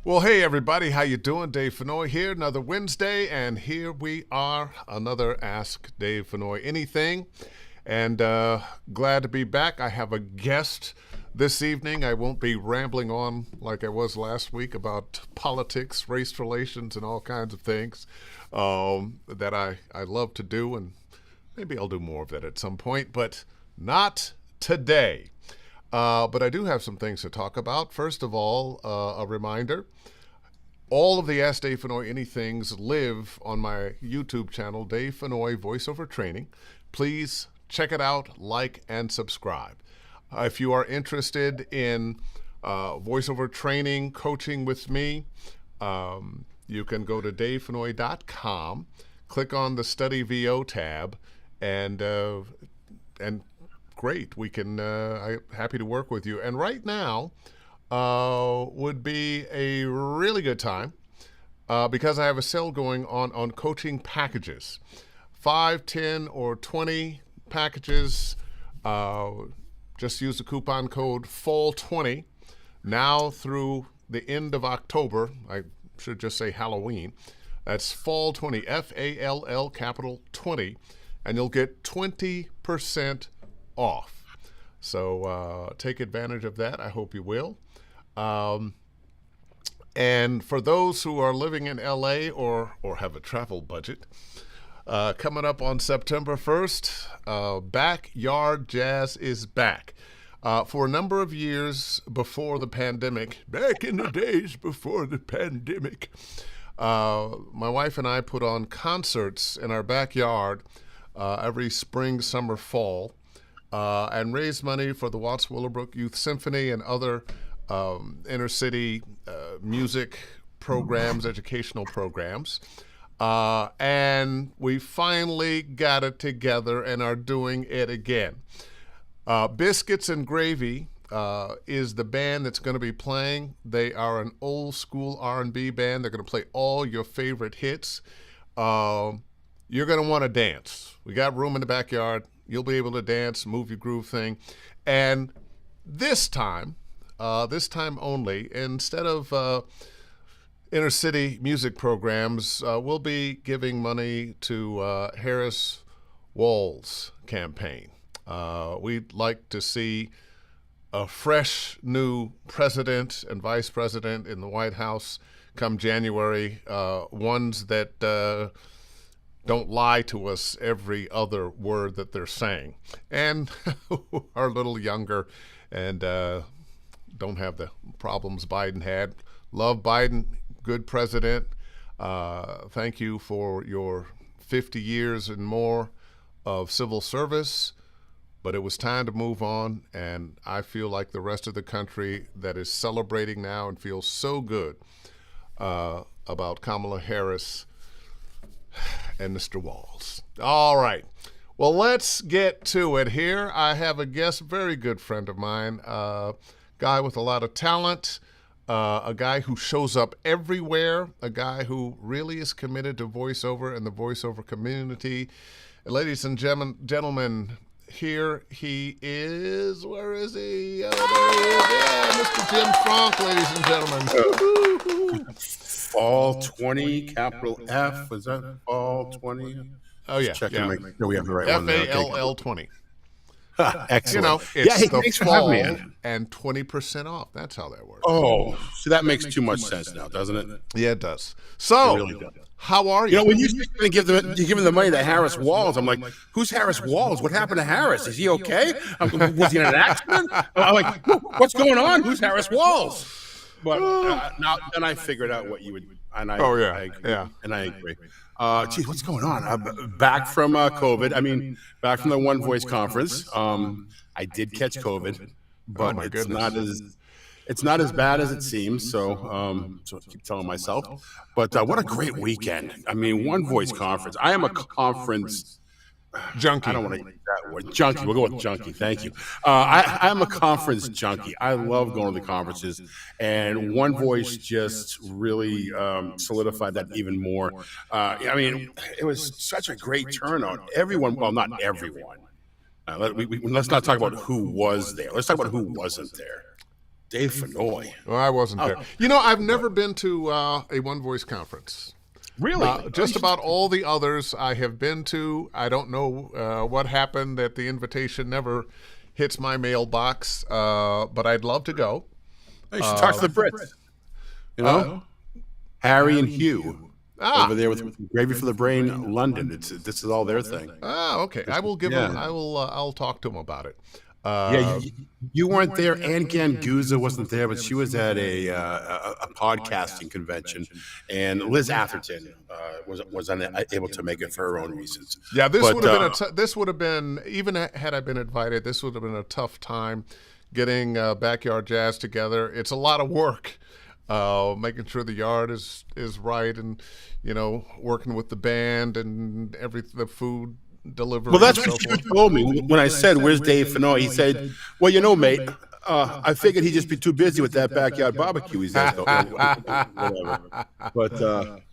Well, hey everybody, how you doing? Dave Fennoy here, another Wednesday, and here we are, another Ask Dave Fennoy Anything. And glad to be back. I have a guest this evening. I won't be rambling on like I was last week about politics, race relations, and all kinds of things that I love to do, and maybe I'll do more of that at some point, but not today. But I do have some things to talk about. First of all, a reminder. All of the Ask Dave Fennoy Anythings live on my YouTube channel, Dave Fennoy Voiceover Training. Please check it out, like, and subscribe. If you are interested in voiceover training, coaching with me, you can go to davefennoy.com, click on the Study VO tab, and great, we can. I'm happy to work with you. And right now would be a really good time because I have a sale going on coaching packages, 5, 10, or 20 packages. Just use the coupon code FALL20 now through the end of October. I should just say Halloween. That's FALL20, F-A-L-L capital 20, and you'll get 20% off. So take advantage of that. I hope you will. And for those who are living in LA or have a travel budget, coming up on September 1st, Backyard Jazz is back. For a number of years before the pandemic, back in the days before the pandemic, my wife and I put on concerts in our backyard every spring, summer, fall, and raise money for the Watts Willowbrook Youth Symphony and other inner city music programs, educational programs. And we finally got it together and are doing it again. Biscuits and Gravy is the band that's going to be playing. They are an old school R&B band. They're going to play all your favorite hits. You're going to want to dance. We got room in the backyard. You'll be able to dance, move your groove thing. And this time only, instead of inner city music programs, we'll be giving money to Harris Walls campaign. We'd like to see a fresh new president and vice president in the White House come January, ones that don't lie to us every other word that they're saying, and are a little younger and don't have the problems Biden had. Love Biden, good president. Thank you for your 50 years and more of civil service, but it was time to move on, and I feel like the rest of the country that is celebrating now and feels so good about Kamala Harris and Mr. Walls. All right. Well, let's get to it here. I have a guest, very good friend of mine, guy with a lot of talent, a guy who shows up everywhere, a guy who really is committed to voiceover and the voiceover community. Ladies and gentlemen, here he is. Where is he? Oh, there he is. Yeah, Mr. Jim Fronk, ladies and gentlemen. Fall 20, capital F. Was that Fall 20? Oh, yeah. Checking Yeah. Make sure we have the right one. FALL 20. Excellent. You know, it's hey, the thanks for having fall me. and 20% off. That's how that works. Oh, so that makes too much sense now, doesn't it? Yeah, it does. So, It really does. how are you? You know, when you you're giving the money to Harris Walls, I'm like, who's Harris Walls? What happened to Harris? Is he okay? Was he in an accident? I'm like, what's going on? Who's Harris Walls? But now, then I figured out what you would. And I, Oh, yeah, I agree, yeah. and I agree. Geez, what's going on? Back from COVID. I mean, back from the One Voice conference. I did catch COVID, but my it's goodness. not as bad as it seems. So I keep telling myself. But what a great weekend! I mean, One Voice conference. I am a conference Junkie. I don't want to use that word. Junkie. We'll go with junkie. Thank you. I'm a conference junkie. I love going to the conferences, and One Voice just really solidified that even more. I mean, it was such a great turnout. Everyone, well, not everyone. Let's not talk about who was there. Let's talk about who wasn't there. Dave Fennoy. Well, I wasn't there. I've never been to a One Voice conference. Really? Just about all the others I have been to. I don't know what happened that the invitation never hits my mailbox, but I'd love to go. You should talk to the Brits. Harry and Hugh over there with Gravy for the Brain, London. This is all their thing. Okay. I will give them. I'll talk to them about it. You weren't there. Ann Ganguza wasn't there, but she was at a podcasting convention, and Liz Atherton was unable to make it for her own reasons. Yeah, this would have been even had I been invited. This would have been a tough time getting Backyard Jazz together. It's a lot of work, making sure the yard is right, and working with the band and the food delivery. Well, that's what you told me when I said, "Where's Dave Fennoy?" He said, "Well, mate, I figured he'd just be too busy with that backyard barbecue he's at." Whatever. But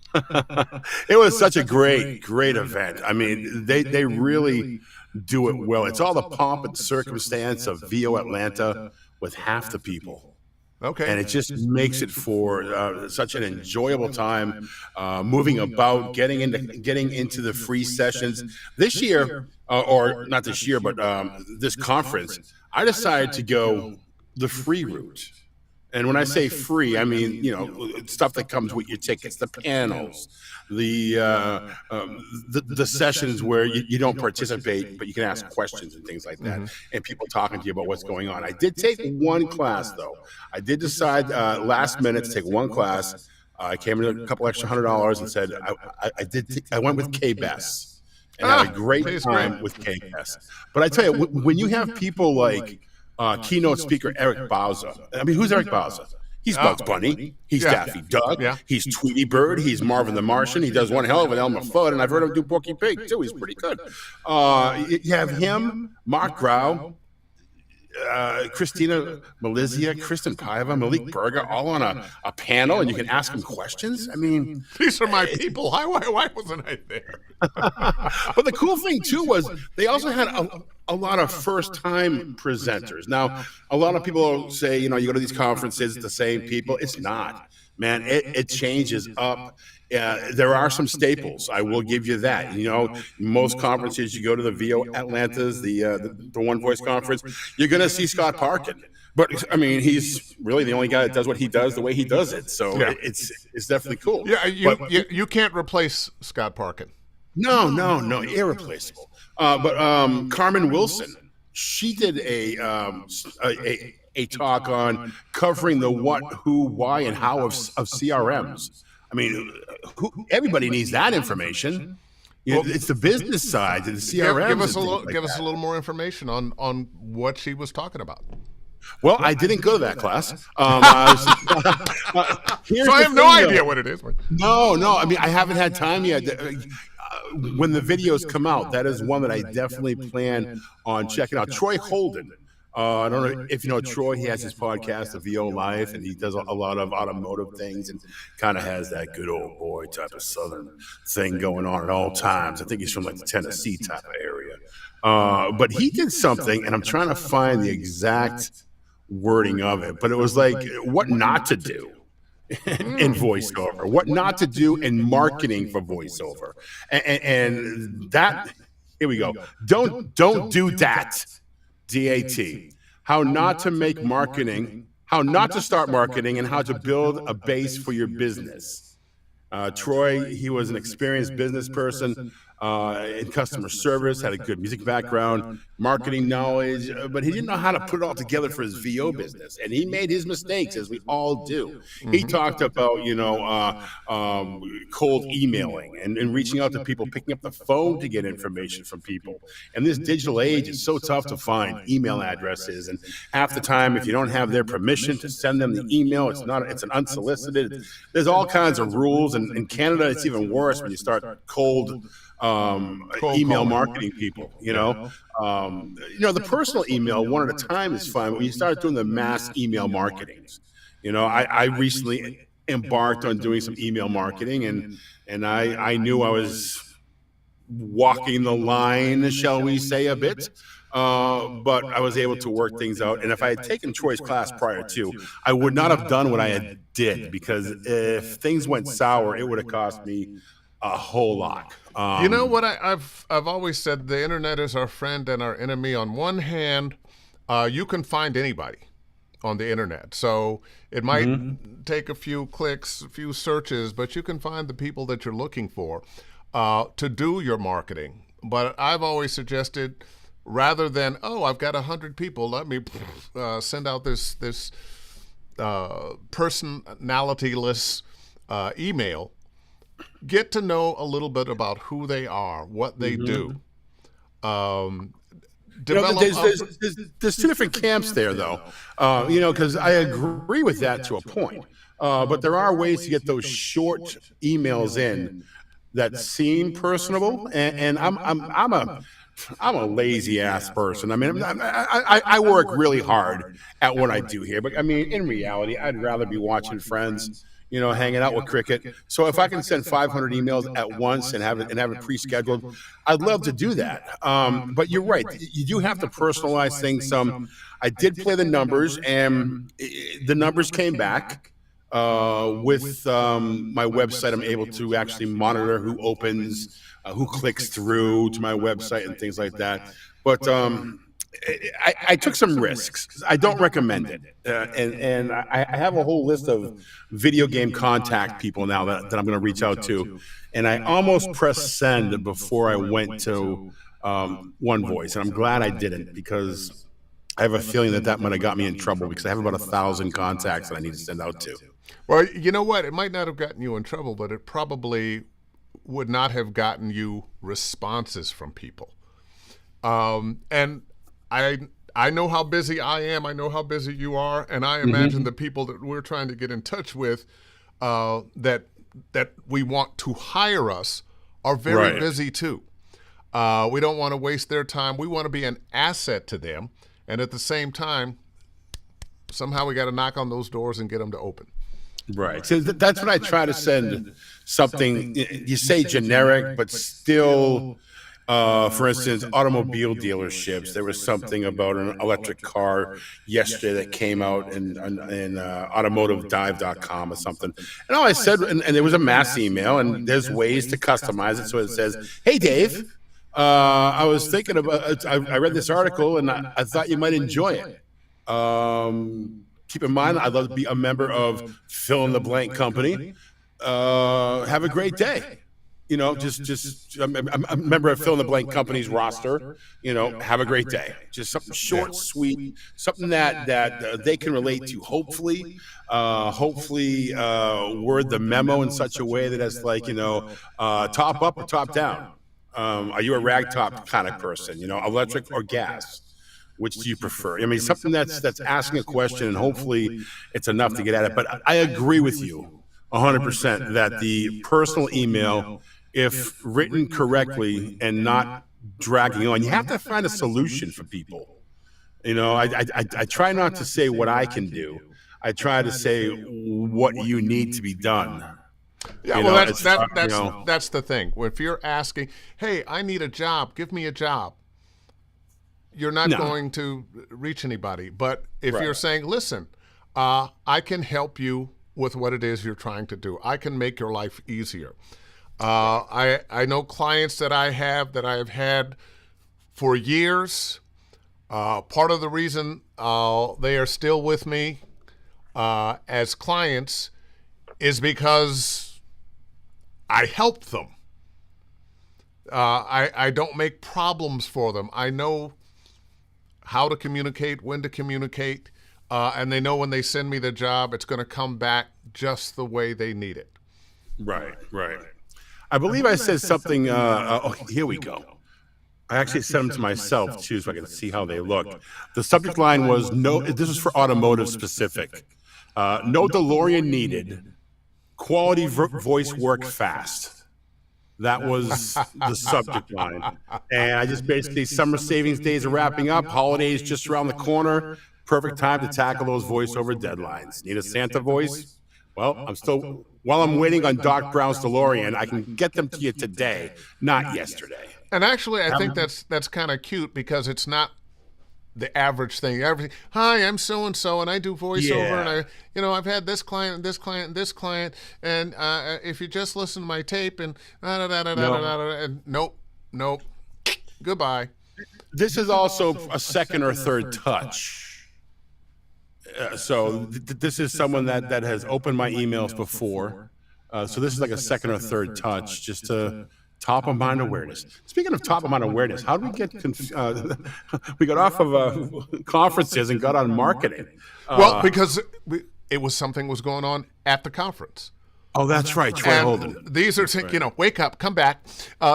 it was such a great event. I mean, they really do it well. It's all the pomp and circumstance of VO Atlanta with half the people. Okay. And it just makes it for such an enjoyable time, moving about, getting into the free sessions. This year, or not this year, but this conference, I decided to go the free route. And when I say free, I mean, stuff that comes with your tickets, the panels, the sessions where you don't participate, but you can ask questions and things like that, and people talking to you about what's going on. I did take one class, though. I did decide last minute to take one class. I came in a couple extra $100 and said I went with K-Bess and had a great time with K-Bess. But I tell you, when you have people like keynote speaker Eric Bauza. I mean, who's Eric Bauza? He's Bugs Bunny. He's Daffy Duck. Yeah. He's Tweety Bird. He's Marvin the Martian. He does one hell of an Elmer Fudd, and I've heard him do Porky Pig, too. He's pretty good. You have him, Mark Grau, Christina Malizia, Kristen Paiva, Malik Berger, all on a panel, and you can ask them questions. I mean, these are my people. Why wasn't I there? But the cool thing too was they also had a lot of first-time presenters. Now, a lot of people say, you go to these conferences, it's the same people. It's not, man. It changes up. There are some staples. I will give you that. Most conferences, you go to the VO Atlantas, the One Voice conference, you're going to see Scott Parkin. But I mean, he's really the only guy that does what he does the way he does it. So it's definitely cool. Yeah, you can't replace Scott Parkin. No, irreplaceable. But Carmen Wilson, she did a talk on covering the what, who, why, and how of CRMs. I mean, everybody needs that information. It's the business side and the CRM. Give us a little more information on what she was talking about. Well, I didn't go to that class. So I have no idea what it is. No. I mean, I haven't had time yet. When the videos come out, that is one that I definitely plan on checking out. Troy Holden. I don't know if you know Troy. He has his podcast, The VO Life, and he does a lot of automotive things and kind of has that good old boy type of Southern thing going on at all times. I think he's from like the Tennessee type of area. But he did something, and I'm trying to find the exact wording of it, but it was like what not to do in voiceover, what not to do in marketing for voiceover, and that, here we go. Don't do that. DAT. How not to make marketing, how not to start marketing, and how to build a base for your business. Troy, he was an experienced business person in customer service, had a good music background, marketing knowledge, but he didn't know how to put it all together for his VO business. And he made his mistakes, as we all do. He talked about, cold emailing and reaching out to people, picking up the phone to get information from people. And this digital age, it's so tough to find email addresses. And half the time, if you don't have their permission to send them the email, it's an unsolicited. There's all kinds of rules. And in Canada, it's even worse when you start cold email marketing people, the personal email one at a time is fine. But when you start doing the mass email marketing, I recently embarked on doing some email marketing, and I knew I was walking the line, shall we say, a bit. but I was able to work things out. And if I had taken Troy's class prior to, I would not have done what I had did, because if things went sour, it would have cost me a whole lot. You know what I've always said: the internet is our friend and our enemy. On one hand, you can find anybody on the internet, so it might take a few clicks, a few searches, but you can find the people that you're looking for to do your marketing. But I've always suggested, rather than, oh, I've got 100 people, let me send out this personality-less email. Get to know a little bit about who they are, what they do. Develop. There's two different camps there, though. Because I agree with that to a point. But there are ways to get those short emails in that seem personable, and I'm a lazy ass person. I mean, I work really hard at what I do here, but I mean, in reality, I'd rather be watching Friends, hanging out with cricket. So if I can send 500 emails at once and have it pre-scheduled, I'd love to do that. But you're right, you do have to personalize things some. I did play the numbers, and the numbers came back. With my website, I'm able to actually monitor who opens, who clicks through to my website and things like that. But I took some risks. I don't recommend it. And I have a whole list of video game contact people now that I'm going to reach out to. And I almost pressed send before I went to One Voice. And I'm glad I didn't, because I have a feeling that might have got me in trouble, because I have about 1,000 contacts that I need to send out to. Well, you know what? It might not have gotten you in trouble, but it probably would not have gotten you responses from people. And I know how busy I am. I know how busy you are, and I imagine the people that we're trying to get in touch with, that we want to hire us, are very busy too. We don't want to waste their time. We want to be an asset to them, and at the same time, somehow we got to knock on those doors and get them to open. Right. So that's when I try to send something, you say generic, but still, for instance, automobile dealerships. There was something about an electric car yesterday that came out in automotivedive.com or something. And all I said, and it was a mass email, and there's ways to customize it. So it says, hey, Dave, I was thinking about, I read this article and I thought you might enjoy it. Keep in mind, I'd love to be a member of fill in the blank company. Have a great day. Just I'm a member of fill in the blank company's roster. Have a great day. Just something short, sweet, something that they can relate to. Hopefully, word the memo in such a way that it's like, top up or top down. Are you a ragtop kind of person? Electric or gas? Which do you prefer? I mean, something that's asking a question, and hopefully it's enough to get at it. But I agree with you 100% that the personal email, if written correctly and not dragging on, you have to find a solution for people. I try not to say what I can do. I try to say what you need to be done. Yeah, well, that's the thing. If you're asking, hey, I need a job, give me a job, you're not going to reach anybody. But if you're saying, listen, I can help you with what it is you're trying to do. I can make your life easier. I know clients that I have had for years. Part of the reason they are still with me as clients is because I helped them. I don't make problems for them. I know how to communicate, when to communicate, and they know when they send me the job, it's going to come back just the way they need it. Right. I believe I said something. Here we go. I actually sent them to myself too, so I can see how they look. The subject line was no. This is for automotive specific. No DeLorean needed. Quality voice work fast. That was the subject line. And I just basically, summer savings days are wrapping up. Holidays just around the corner. Perfect time to tackle those voiceover deadlines. Need a Santa voice? Well, while I'm waiting on Doc Brown's DeLorean, I can get them to you today, not yesterday. And actually, I think that's kind of cute, because it's not the average thing. Everything. Hi, I'm so and so, and I do voiceover, and Yeah. I've had this client, this client, this client, and if you just listen to my tape, and No. and nope, nope, goodbye. This is also a second or third touch. So this is someone that has opened my emails before. So this is like a second or third touch, just to top of mind awareness. Speaking of top of mind awareness, how do we get we got off of conferences and got on marketing? Well, because it was something was going on at the conference. Oh, that's right, Troy And Holden. these are, wake up, come back.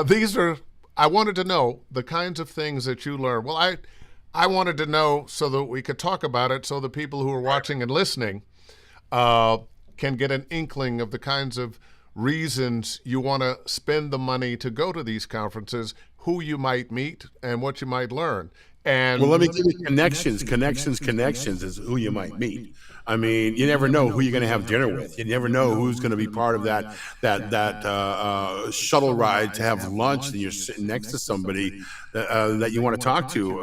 These are, I wanted to know the kinds of things that you learn. Well, I wanted to know so that we could talk about it, so the people who are watching and listening can get an inkling of the kinds of reasons you want to spend the money to go to these conferences, who you might meet, and what you might learn. And Well, let me give you connections. Connections is who you might meet. I mean, you never know who you're going to have dinner with. You never know who's going to be part of that shuttle ride to have lunch, and you're sitting next to somebody that you want to talk to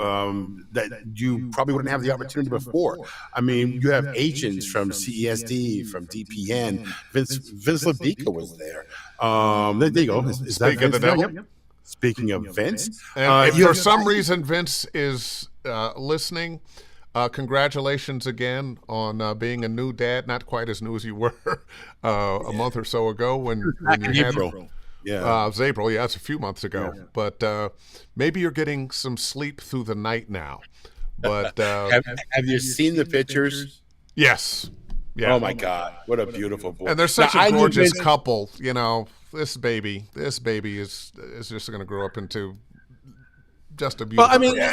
that you probably wouldn't have the opportunity before. I mean, you have agents from CESD, from DPN. Vince Labica was there. There you go. Is that Speaking of Vince the there? devil. Yep. Speaking of Vince, And if you for have- some reason Vince is listening, congratulations again on being a new dad. Not quite as new as you were a month or so ago when you had April. Yeah. it was April. Yeah, it's a few months ago. Yeah. But maybe you're getting some sleep through the night now. But Have you seen the pictures? yes, yeah. Oh my God, what a beautiful boy! And they're such Now, I a knew gorgeous Vince- couple. This baby is just going to grow up into just a Well, beautiful.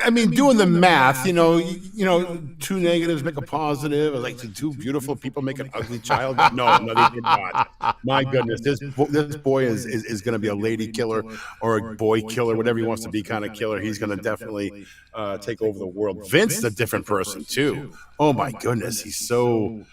I mean, doing the math, two negatives make a positive. Like two beautiful people make an ugly child. No, they did not. My goodness, this boy is going to be a lady killer or a boy killer, whatever he wants to be, kind of killer. He's going to definitely take over the world. Vince is a different person too. Oh my goodness, he's so.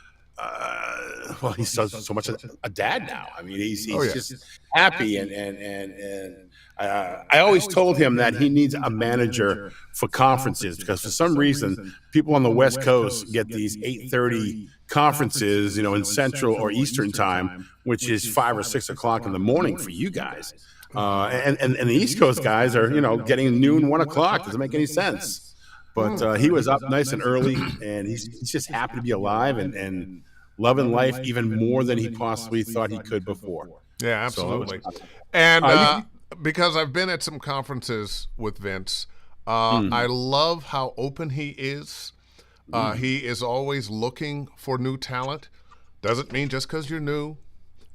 He's so much a dad now. I mean, he's just happy and I always told him that he needs a manager for conferences, because for some reason people on the West Coast get these 8:30 conferences, in Central or Eastern time, which is 5 or 6 o'clock in the morning for you guys, and the East Coast guys are getting noon, 1 o'clock. Doesn't make any sense. But he was up nice and early, and he's just happy to be alive and loving life even more than he possibly thought he could before. Yeah, So absolutely. And because I've been at some conferences with Vince, I love how open he is. He is always looking for new talent. Doesn't mean just because you're new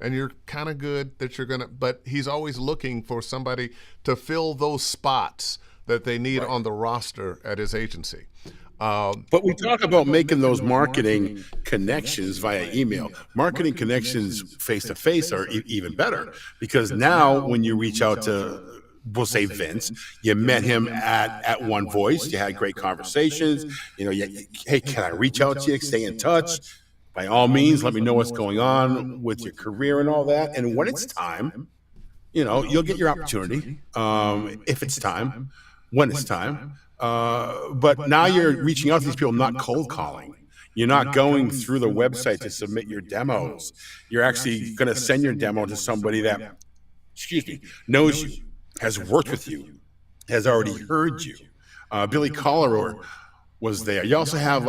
and you're kind of good that you're going to, but he's always looking for somebody to fill those spots that they need on the roster at his agency. But we talk about making those marketing connections via email. Marketing connections face to face are even better, because now when you reach out to, we'll say Vince, you met him at One Voice, you had great conversations. Hey, can I reach out to you? Stay in touch. By all means, let me know what's going on with your career and all that. And when it's time, you'll get your opportunity. If it's time, when it's time. But now you're reaching out to these people, not cold calling. You're not going through the website to submit your demos. You're actually going to send your demo to somebody that, knows you, has worked with you, has already heard you. Billy Collier was there. You also have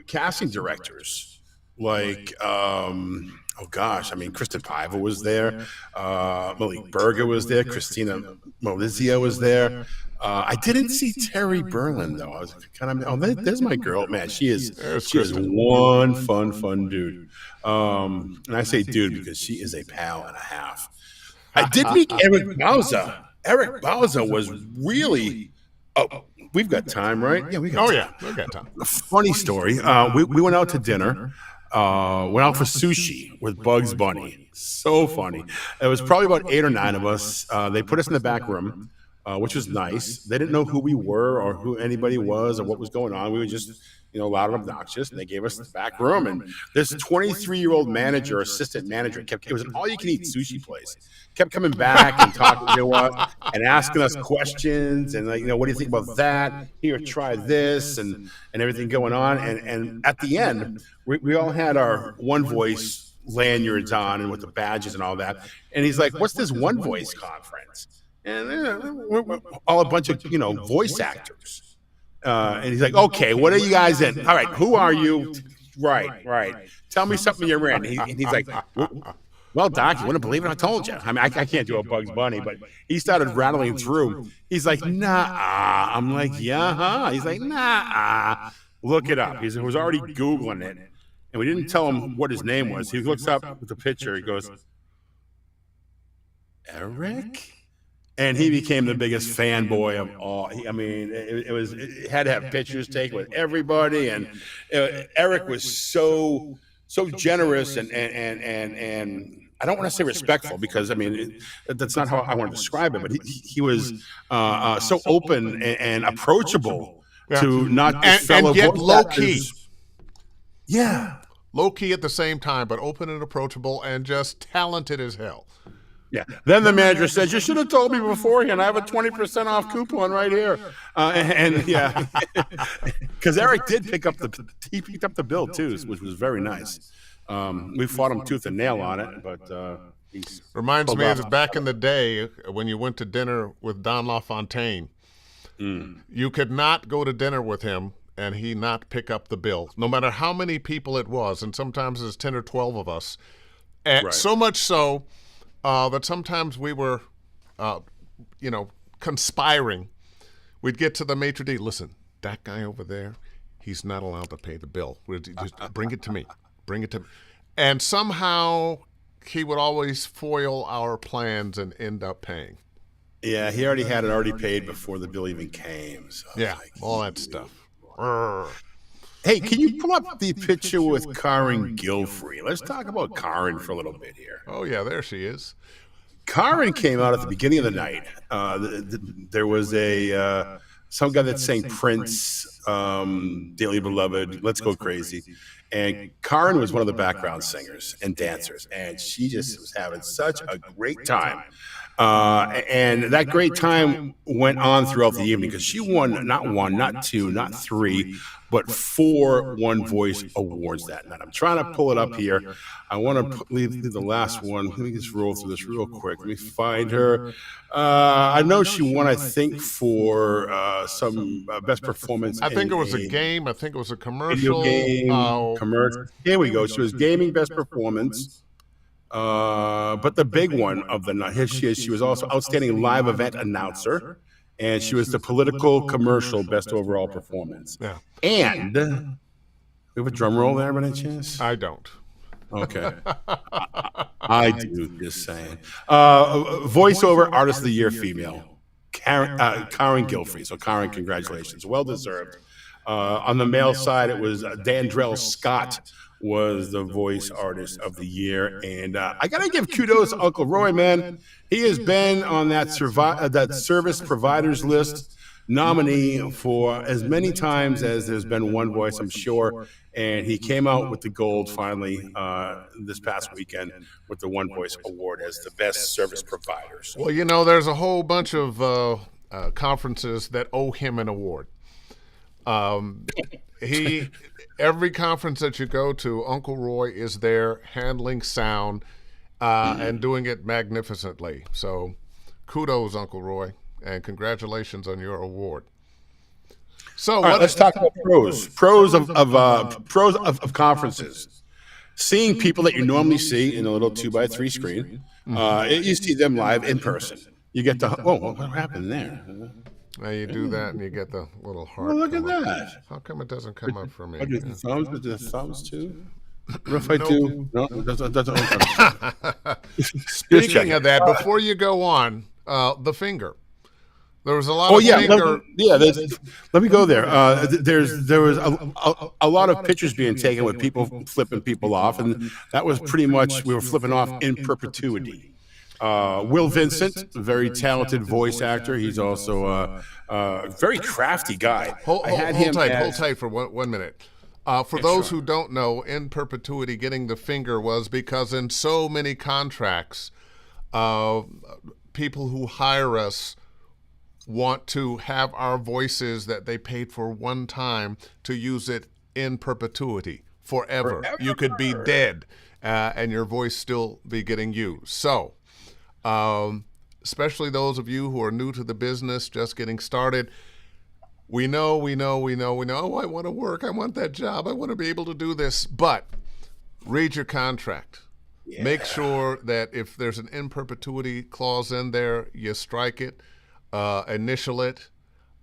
casting directors like, Kristen Piva was there. Malik Berger was there. Christina Malizia was there. I didn't see Terry Berlin though. I was there's my girl. Man, she is one fun dude. And I say dude because she is a pal and a half. I did meet Eric Bauza. Eric Bauza was really. Oh, we've got time, right? Yeah, we got. Oh yeah, we got time. A funny story. We went out to dinner. Went out for sushi with Bugs Bunny. So funny. It was probably about 8 or 9 of us. They put us in the back room. which was nice. They didn't know who we were or who anybody was or what was going on. We were just, loud and obnoxious, and they gave us the back room. And this 23-year-old manager, assistant manager, it was an all-you-can-eat sushi place, kept coming back and talking to us and asking us questions and like, what do you think about that? Here, try this and everything going on. And at the end, we all had our One Voice lanyards on and with the badges and all that. And he's like, "What's this One Voice conference?" And we're all a bunch of voice actors. And he's like, "Okay, what are you guys in? All right, who are you? Right. Tell me something you're in." And he's like, "Well, Doc, you wouldn't believe it. I told you. I mean, I can't do a Bugs Bunny," but he started rattling through. He's like, "Nah." I'm like, "Yeah, huh?" He's like, "Nah." Look it up. He was already Googling it. And we didn't tell him what his name was. He looks up with the picture. He goes, "Eric?" And he became the biggest fanboy of all. It had to have pictures taken with everybody. And Eric was so generous and I don't want to say respectful because that's not how I want to describe it. But he was so open and approachable to not just fellow and yet low key. Yeah, low key at the same time, but open and approachable and just talented as hell. Yeah. Then the manager says, "You should have told me beforehand. I have a 20% off coupon right here." Because Eric did pick up the bill too, which was very nice. We fought him tooth and nail on it, but reminds me of back in the day when you went to dinner with Don LaFontaine. You could not go to dinner with him and he not pick up the bill, no matter how many people it was, and sometimes there's 10 or 12 of us. And so much so that sometimes we were, conspiring. We'd get to the maitre d'. "Listen, that guy over there, he's not allowed to pay the bill. Just bring it to me. Bring it to me." And somehow he would always foil our plans and end up paying. Yeah, he already had it paid before the bill even came. So all that stuff. Hey, can you pull up the picture with Karen Gilfrey? Let's talk about Karen for a little bit here. Oh, yeah, there she is. Karen came out at the beginning of the night. There was some guy that sang Prince, Dearly Beloved, Let's Go Crazy. And Karen was one of the background singers and dancers. And she just was having such a great time. And that great time went on throughout the evening because she won not one, not two, not three, but 4 One Voice awards that night. I'm trying to pull it up here. I want to leave the last one. Let me just roll through this real quick. Let me find her. I know she won, I think, for some best performance. I think it was a game. I think it was a commercial. Commercial. Here we go. She was gaming best performance. But the big one of the night, here she is. She was also outstanding live event announcer, and she was the political commercial best overall performance. Yeah. And we have a drum roll there by any chance? I don't. Okay. I do, just saying. Voiceover Artist of the Year female, Karen Gilfrey. So Karen, congratulations. Well deserved. On the male side, it was Dandrell Scott was the voice artist of the year. And I got to give kudos to Uncle Roy, man. He has been on that service providers list nominee for as many times as there's been One Voice, I'm sure. And he came out with the gold finally this past weekend with the One Voice Award as the best service providers. Well, there's a whole bunch of conferences that owe him an award. Every conference that you go to, Uncle Roy is there handling sound and doing it magnificently. So kudos, Uncle Roy, and congratulations on your award. So let's talk about pros of conferences. Seeing people that you normally see in a little 2x3 screen, you see them live in person. You get the what happened there? Now you do that and you get the little heart. Well, look at that. How come it doesn't come up for me? The thumbs too? What if I do? No, it doesn't. Speaking of that, before you go on, the finger. There was a lot of finger. Let me go there. There was a lot of pictures being taken with people flipping people off, and that was pretty much we were flipping off in perpetuity. Will Vincent, very talented voice actor. He's also a very crafty guy. I had him Hold tight for one minute. For those who don't know, in perpetuity, getting the finger was because in so many contracts, people who hire us want to have our voices that they paid for one time to use it in perpetuity, forever. You could be dead and your voice still be getting used. So, especially those of you who are new to the business, just getting started, we know, oh, I want to work, I want that job, I want to be able to do this, but read your contract. Yeah. Make sure that if there's an in perpetuity clause in there, you strike it, initial it.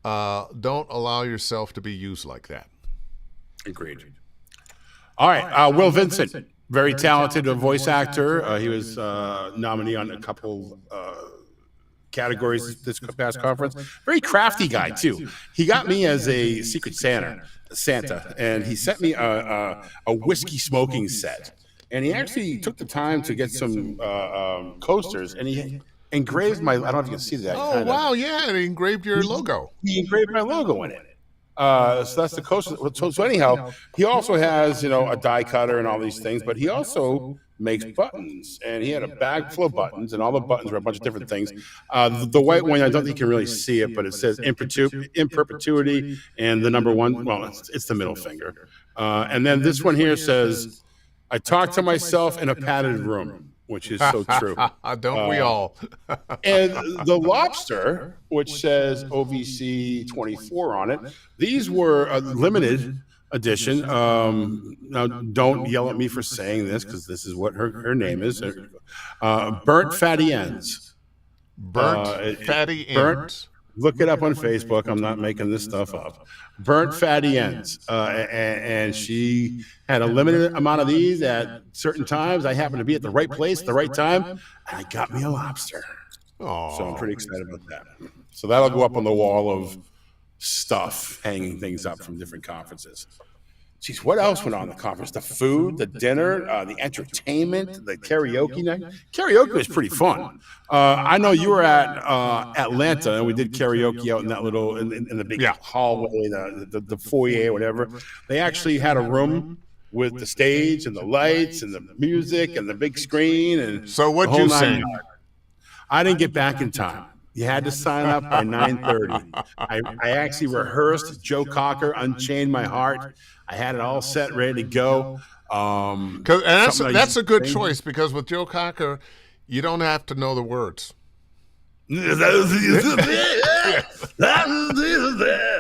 Don't allow yourself to be used like that. Agreed. All right, Will Vincent, very talented voice actor. He was nominee on a couple categories this past conference. Very crafty guy too. He got me as a Secret Santa, and he sent me a whiskey smoking set. And he actually took the time to get some coasters, and he engraved my. I don't know if you can see that. Oh, wow, yeah, and he engraved your logo. He engraved my logo in it. So that's the coaster. So anyhow, he also has a die cutter and all these things, but he also makes buttons, and he had a bag full of buttons, and all the buttons were a bunch of different things. The white one, I don't think you can really see it, but it says in perpetuity, and the number one. Well, it's the middle finger, and then this one here says, "I talk to myself in a padded room." Which is so true. Don't we all? And the lobster, which says OVC 24 on it, these were a limited edition. Now, don't yell at me for saying this, because this is what her name is. Burnt Fatty Ends. Fatty Ends. Look it up on Facebook. I'm not making this stuff up. Burnt Fatty Ends. And she had a limited amount of these at certain times. I happened to be at the right place at the right time, and I got me a lobster. Aww. So I'm pretty excited about that. So that'll go up on the wall of stuff, hanging things up from different conferences. Geez, what else went on the conference? The food, the dinner, the entertainment, the karaoke night. Karaoke was pretty fun. I know you were at Atlanta, and we did karaoke out in that little in the big hallway, the foyer, whatever. They actually had a room with the stage and the lights and the music and the big screen. And so what'd you sing? I didn't get back in time. You had to sign up by 9:30. I actually rehearsed Joe Cocker, Unchained My Heart. I had it all set, ready to go. And that's a good choice, because with Joe Cocker, you don't have to know the words.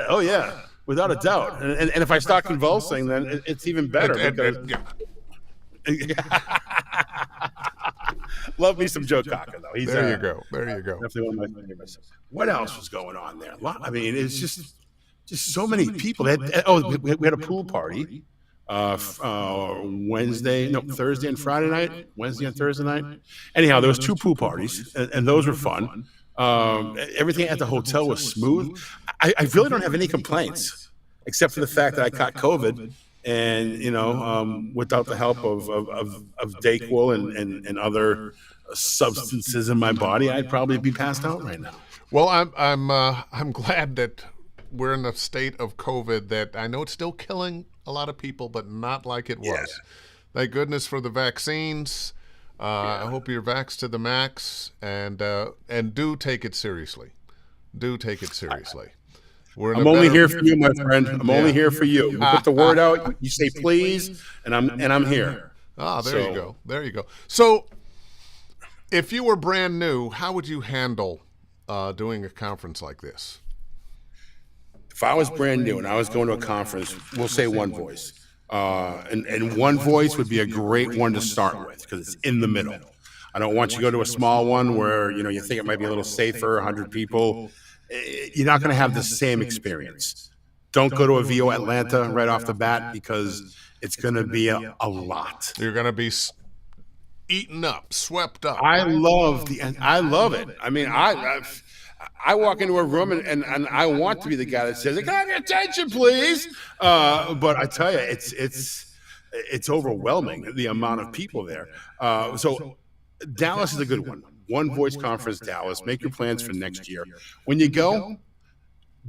Oh, yeah, without a doubt. And if I start convulsing, then it's even better. Love me some Joe Cocker, though. There you go. Definitely one of my favorites. What else was going on there? I mean, it's just so many people. We had a pool party Thursday and Friday night. Wednesday and Thursday night. Anyhow, there was 2 pool parties, and those were fun. Everything at the hotel was smooth. I really don't have any complaints, except for the fact that I caught COVID. And without the help of Dayquil and other substances in my body, I'd probably be passed out right now. Well, I'm glad that we're in a state of COVID that I know it's still killing a lot of people, but not like it was. Yeah. Thank goodness for the vaccines. I hope you're vaxxed to the max, and do take it seriously. I'm only here for you, my friend. I'm only here for you. You put the word out. You say please, and I'm here. There you go. So, if you were brand new, how would you handle doing a conference like this? If I was brand new and I was going to a conference, we'll say One Voice, and One Voice would be a great one to start with, because it's in the middle. I don't want you to go to a small one where you think it might be a little safer, 100 people. You're not going to have the same experience. Don't go to a VO Atlanta right off the bat, because it's going to be a lot. You're going to be eaten up, swept up. I love it. I mean, I walk into a room and I want to be the guy that says, "Can I have your attention, please?" But I tell you, it's overwhelming, the amount of people there. So Dallas is a good one. One Voice Conference Dallas. Make your plans for next year. When you go,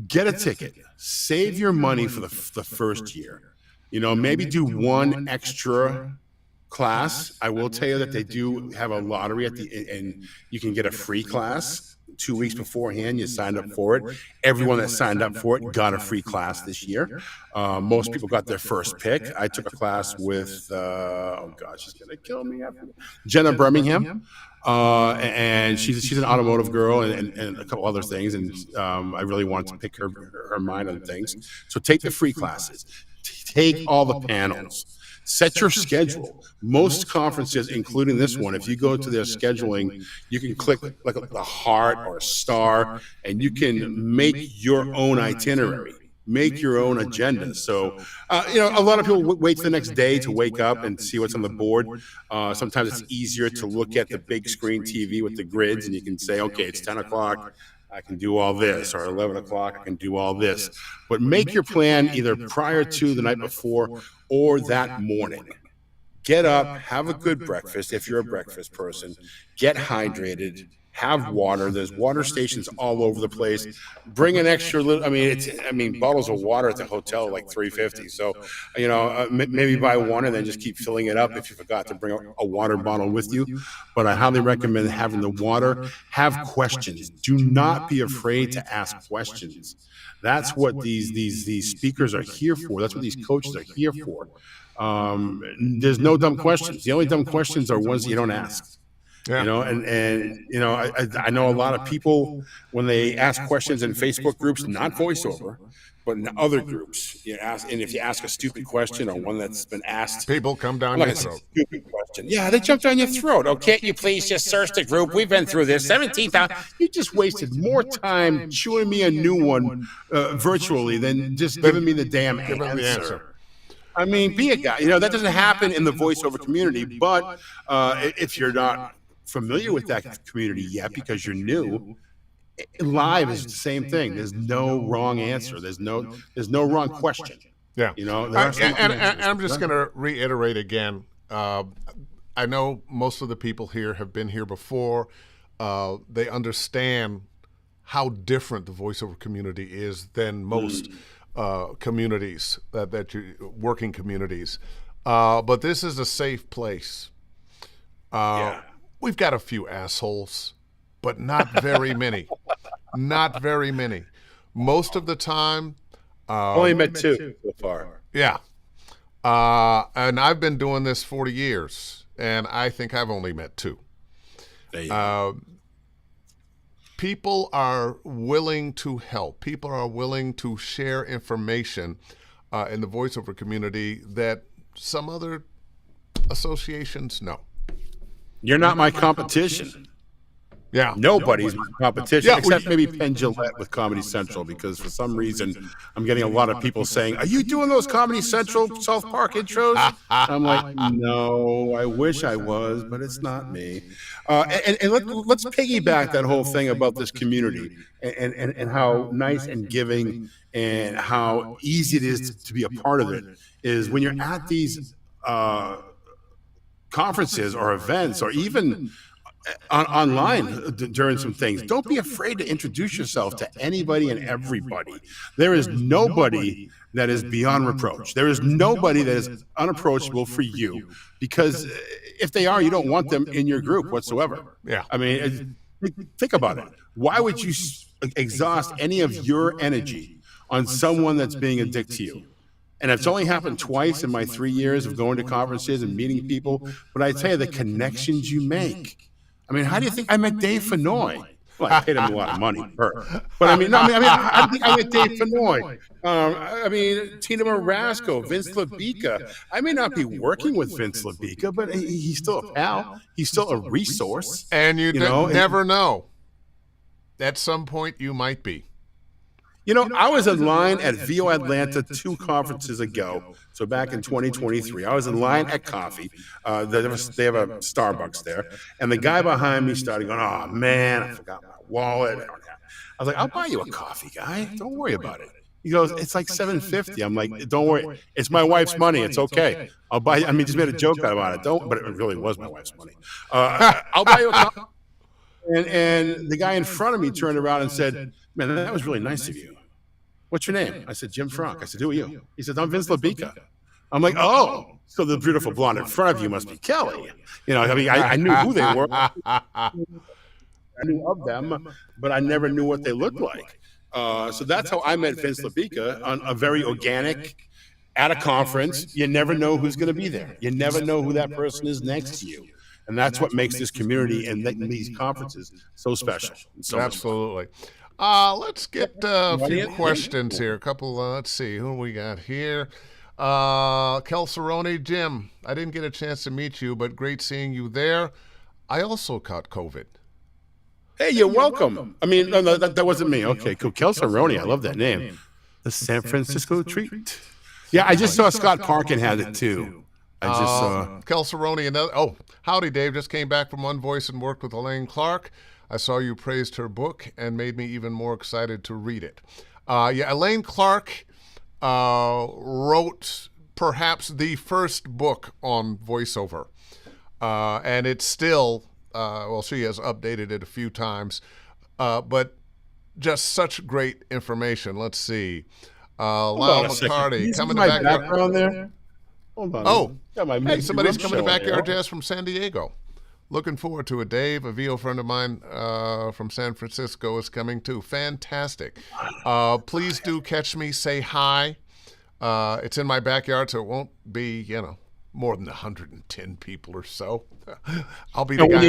get a ticket. Save your money for the first year. Maybe do one extra class. I will tell you that they do have a lottery and you can get a free class 2 weeks beforehand. You signed up for it. Everyone that signed up for it got a free class this year. Most people got their first pick. I took a class with she's gonna kill me. Jenna Birmingham. And she's an automotive girl and a couple other things, and I really wanted to pick her mind on things. So take the free classes, take all the panels, set your schedule. Most conferences, including this one, if you go to their scheduling, you can click like a heart or a star, and you can make your own itinerary. Make your own agenda. So, a lot of people wait the next day to wake up and see what's on the board. Sometimes it's easier to look at the big screen TV with the grids, and you can say, okay, it's 10 o'clock. I can do all this, or 11 o'clock, I can do all this. But make your plan either prior to the night before or that morning. Get up, have a good breakfast if you're a breakfast person. Get hydrated. Have water. There's water stations all over the place. Bring an extra little. Bottles of water at the hotel are like $3.50. So, maybe buy one and then just keep filling it up if you forgot to bring a water bottle with you. But I highly recommend having the water. Have questions. Do not be afraid to ask questions. That's what these speakers are here for. That's what these coaches are here for. There's no dumb questions. The only dumb questions are ones that you don't ask. Yeah. I know a lot of people when they ask questions in Facebook groups, not voiceover, but in other groups, and if you ask a stupid question or one that's been asked, people come down your throat. Stupid question. Yeah, they jump down your throat. Oh, can't you please just search the group? We've been through this 17,000. You just wasted more time chewing me a new one virtually than just giving me the damn answer. Be a guy. That doesn't happen in the voiceover community, but if you're not familiar with that community yet because you're new, live is the same thing. There's no wrong answer. There's no wrong question. Yeah. And I'm just going to reiterate again. I know most of the people here have been here before. They understand how different the voiceover community is than most communities working communities. But this is a safe place. We've got a few assholes, but not very many. Not very many. Most of the time, only met 2 so far. Yeah, and I've been doing this 40 years, and I think I've only met 2. People are willing to help. People are willing to share information in the voiceover community that some other associations no. You're not my competition. Yeah. Nobody's my competition, except maybe Penn Jillette with Comedy Central, because for some reason I'm getting a lot of people saying, are you doing those Comedy Central South Park intros? I'm like, no, I wish I was, but it's not me. And let's piggyback that whole thing about this community and how nice and giving and how easy it is to be a part of it is when you're at these conferences or events or even online during some things. Don't be afraid to introduce yourself to anybody and everybody. There is nobody that is beyond reproach. There is nobody that is unapproachable for you, because if they are, you don't want them in your group whatsoever. Yeah. Think about it. Why would you exhaust any of your energy on someone that's being a dick to you? And it's only happened twice in my 3 years of going to conferences and meeting people. But I tell you, the connections you make. How do you think I met Dave Fennoy? Well, I paid him a lot of money per. But I think I met Dave Fennoy. Tina Marasco, Vince LaBica. I may not be working with Vince LaBica, but he's still a pal. He's still a resource. And you never know. At some point, you might be. I was in line at VO Atlanta 2 conferences ago. So back in 2023, I was in line at coffee. They have a Starbucks there. And the guy behind me started going, oh, man, I forgot my wallet. I was like, I'll buy you a coffee, guy. Don't worry about it. He goes, it's like $7.50. I'm like, don't worry. It's my wife's money. It's okay. I'll buy you. Just made a joke about it. But it really was my wife's money. I'll buy you a coffee. And the guy in front of me turned around and said, "Man, that was really nice of you. What's your name?" I said, "Jim Fronk." I said, "Who are you?" He said, "I'm Vince LaBica." I'm like, "Oh, so the beautiful blonde in front of you must be Kelly." I mean, I knew who they were. I knew of them, but I never knew what they looked like. So that's how I met Vince LaBica, on a very organic, at a conference. You never know who's going to be there. You never know who that person is next to you. And that's what makes this community and these conferences so special. And so Absolutely. Let's get a few questions here. A couple, let's see, who we got here? Kelseroni, Jim, I didn't get a chance to meet you, but great seeing you there. I also caught COVID. Hey, you're welcome. I mean, no, that wasn't me. Okay, cool. Kelseroni, I love that name. The San Francisco treat. Yeah, I just saw Scott Parkin had it too. I just saw Kelseroni. Oh, howdy, Dave. Just came back from One Voice and worked with Elaine Clark. I saw you praised her book and made me even more excited to read it. Yeah, Elaine Clark wrote perhaps the first book on voiceover, and it's still. Well, she has updated it a few times, but just such great information. Let's see. Lyle McCarty coming to background there. Hold on. Oh, hey, somebody's coming to Backyard Jazz from San Diego. Looking forward to it, Dave. A VO friend of mine from San Francisco is coming too. Fantastic. Please do catch me. Say hi. It's in my backyard, so it won't be, more than 110 people or so. I'll be the guy. When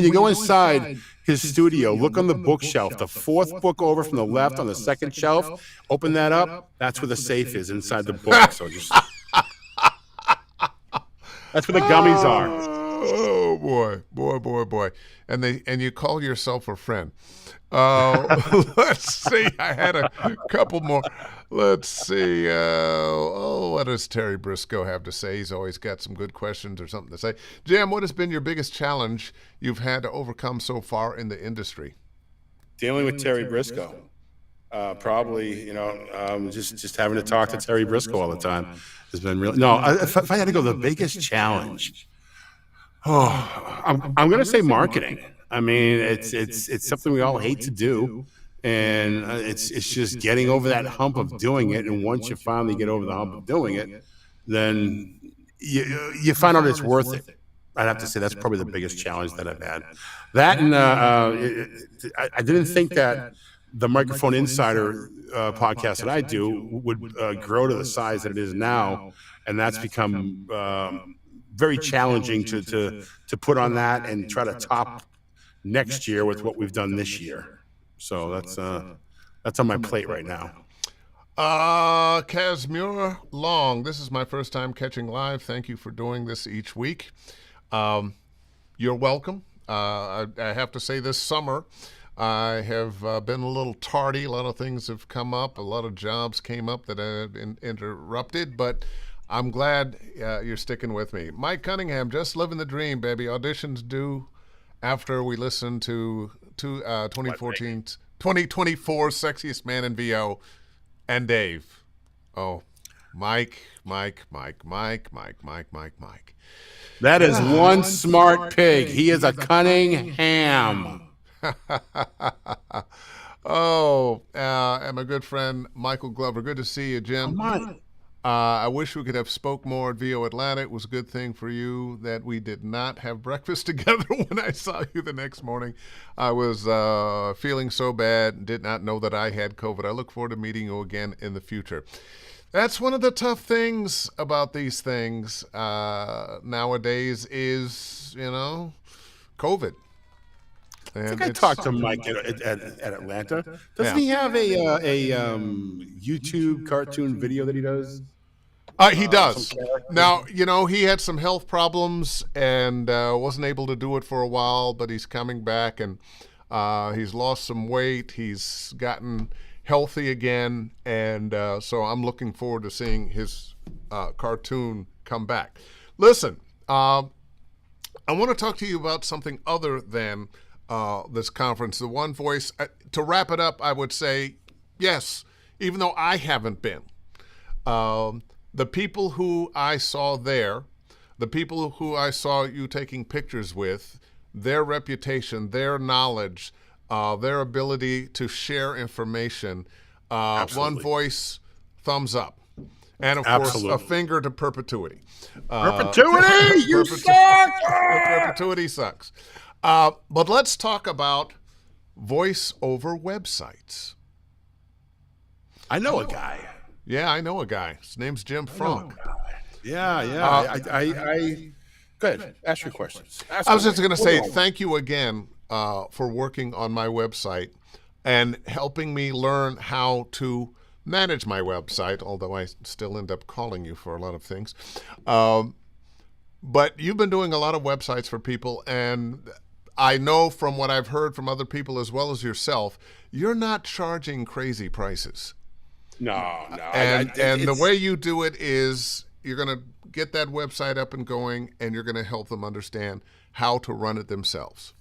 you go inside his studio, look on the bookshelf, the fourth book over from the left on the second shelf. Open that up. That's where the safe is, inside the book. So just that's where the gummies are. Oh boy! And you call yourself a friend. Let's see. I had a couple more. Let's see. What does Terry Briscoe have to say? He's always got some good questions or something to say. Jim, what has been your biggest challenge you've had to overcome so far in the industry? Dealing with Terry Briscoe. Probably, just having to talk to Terry Briscoe all the time has been real. No, if I had to go, the biggest challenge. I'm going to say marketing. I mean, it's something we all hate to do, and it's just getting over that hump of doing it. And once you finally get over the hump of doing it, then you find out it's worth it. I'd have to say that's probably the biggest challenge that I've had. That and I didn't think that the Microphone Insider podcast that I do would grow to the size that it is now, and that's become very challenging to put on that and try to top next year with what we've done this year. So that's on my plate right now. Casimir Long, this is my first time catching live. Thank you for doing this each week. You're welcome. I have to say this summer I have been a little tardy. A lot of things have come up. A lot of jobs came up that have been interrupted, but I'm glad you're sticking with me. Mike Cunningham, just living the dream, baby. Auditions due after we listen to 2024's Sexiest Man in VO and Dave. Oh, Mike. That is one smart pig. He is a Cunningham. And my good friend Michael Glover. Good to see you, Jim. I wish we could have spoke more at VO Atlanta. It was a good thing for you that we did not have breakfast together when I saw you the next morning. I was feeling so bad and did not know that I had COVID. I look forward to meeting you again in the future. That's one of the tough things about these things nowadays is, COVID. And I think I talked to Mike at Atlanta. Doesn't he have a YouTube cartoon video that he does? He does. Now, he had some health problems and wasn't able to do it for a while, but he's coming back and he's lost some weight. He's gotten healthy again, and so I'm looking forward to seeing his cartoon come back. Listen, I want to talk to you about something other than this conference. The One Voice, to wrap it up, I would say, yes, even though I haven't been, the people who I saw there, the people who I saw you taking pictures with, their reputation, their knowledge, their ability to share information. One Absolutely. voice, thumbs up. And, of course, a Absolutely. finger to perpetuity. Perpetuity! You suck! Perpetuity sucks. But let's talk about voice over websites. I know a guy. Yeah, I know a guy. His name's Jim Fronk. Yeah. Go ahead. Ask your questions. I was just going to say thank you again for working on my website and helping me learn how to manage my website, although I still end up calling you for a lot of things. But you've been doing a lot of websites for people, and I know from what I've heard from other people as well as yourself, you're not charging crazy prices. No. And the way you do it is you're going to get that website up and going, and you're going to help them understand how to run it themselves.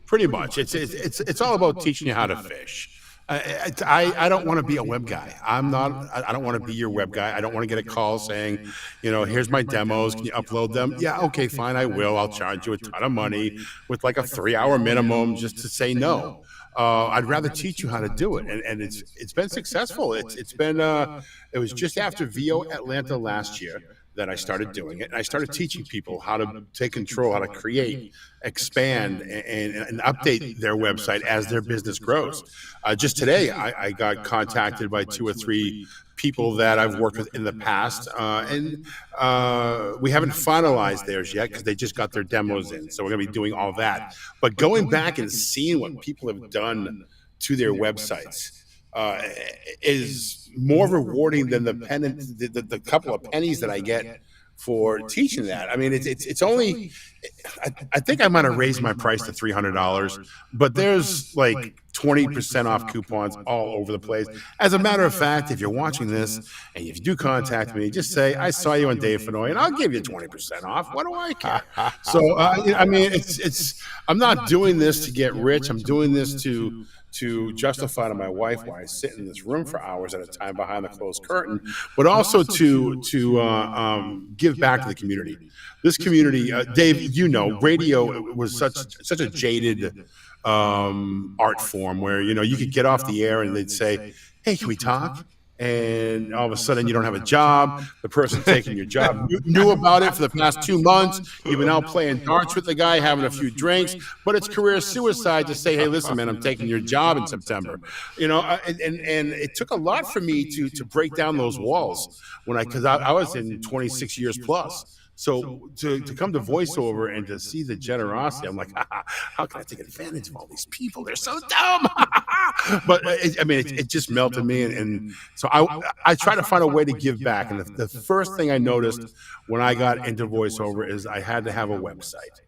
Pretty much. It's all about teaching you how to fish. I don't want to be a web guy. I don't want to be your web guy. I don't want to get a call saying, here's my demos. Can you upload them? Yeah, okay, fine, I will. I'll charge you a ton of money with like a 3-hour minimum just to say no. I'd rather teach you how to do it, and it's been successful. It was just after VO Atlanta last year that I started doing it, and I started teaching people how to take control, how to create, expand, and update their website as their business grows. Just today, I got contacted by 2 or 3 people that I've worked with in the past, and we haven't finalized theirs yet because they just got their demos in. So we're going to be doing all that. But going back and seeing what people have done to their websites is more rewarding than the couple of pennies that I get for teaching that. I mean, it's only, I think I might have raised my price to $300, but there's like 20% off coupons all over the place. As a matter of fact, if you're watching this and if you do contact me, just say, I saw you on Dave Fennoy, and I'll give you 20% off. What do I care? So, I mean, I'm not doing this to get rich. I'm doing this to justify to my wife why I sit in this room for hours at a time behind the closed curtain, but also to give back to the community. This community, Dave, radio was such a jaded art form where you could get off the air and they'd say, "Hey, can we talk?" And all of a sudden you don't have a job. The person taking your job knew about it for the past 2 months. You've been out playing darts with the guy, having a few drinks, but it's career suicide to say, "Hey, listen, man, I'm taking your job in September." And it took a lot for me to break down those walls because I was in 26 years plus. So to come to voiceover and to see the generosity, I'm like, how can I take advantage of all these people? They're so dumb. But it just melted me. And so I try to find a way to give back. And the first thing I noticed when I got into voiceover is I had to have a website.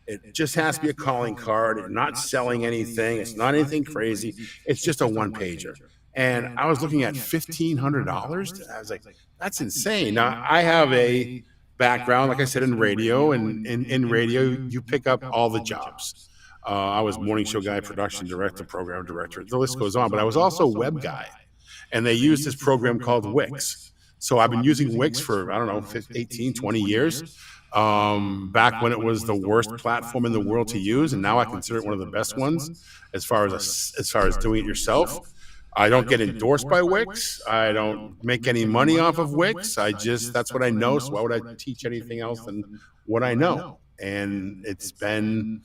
It just has to be a calling card. It's not selling anything. It's not anything crazy. It's just a one-pager. And I was looking at $1,500. I was like, that's insane. Now, I have a background, like I said, in radio, and in radio, you pick up all the jobs. I was morning show guy, production director, program director. The list goes on, but I was also a web guy. And they used this program called Wix. So I've been using Wix for, 18, 20 years. Back when it was the worst platform in the world to use, and now I consider it one of the best ones as far as doing it yourself. I don't get endorsed by Wix. I don't make any money off of Wix. That's what I know. So why would I teach anything else than what I know? And it's been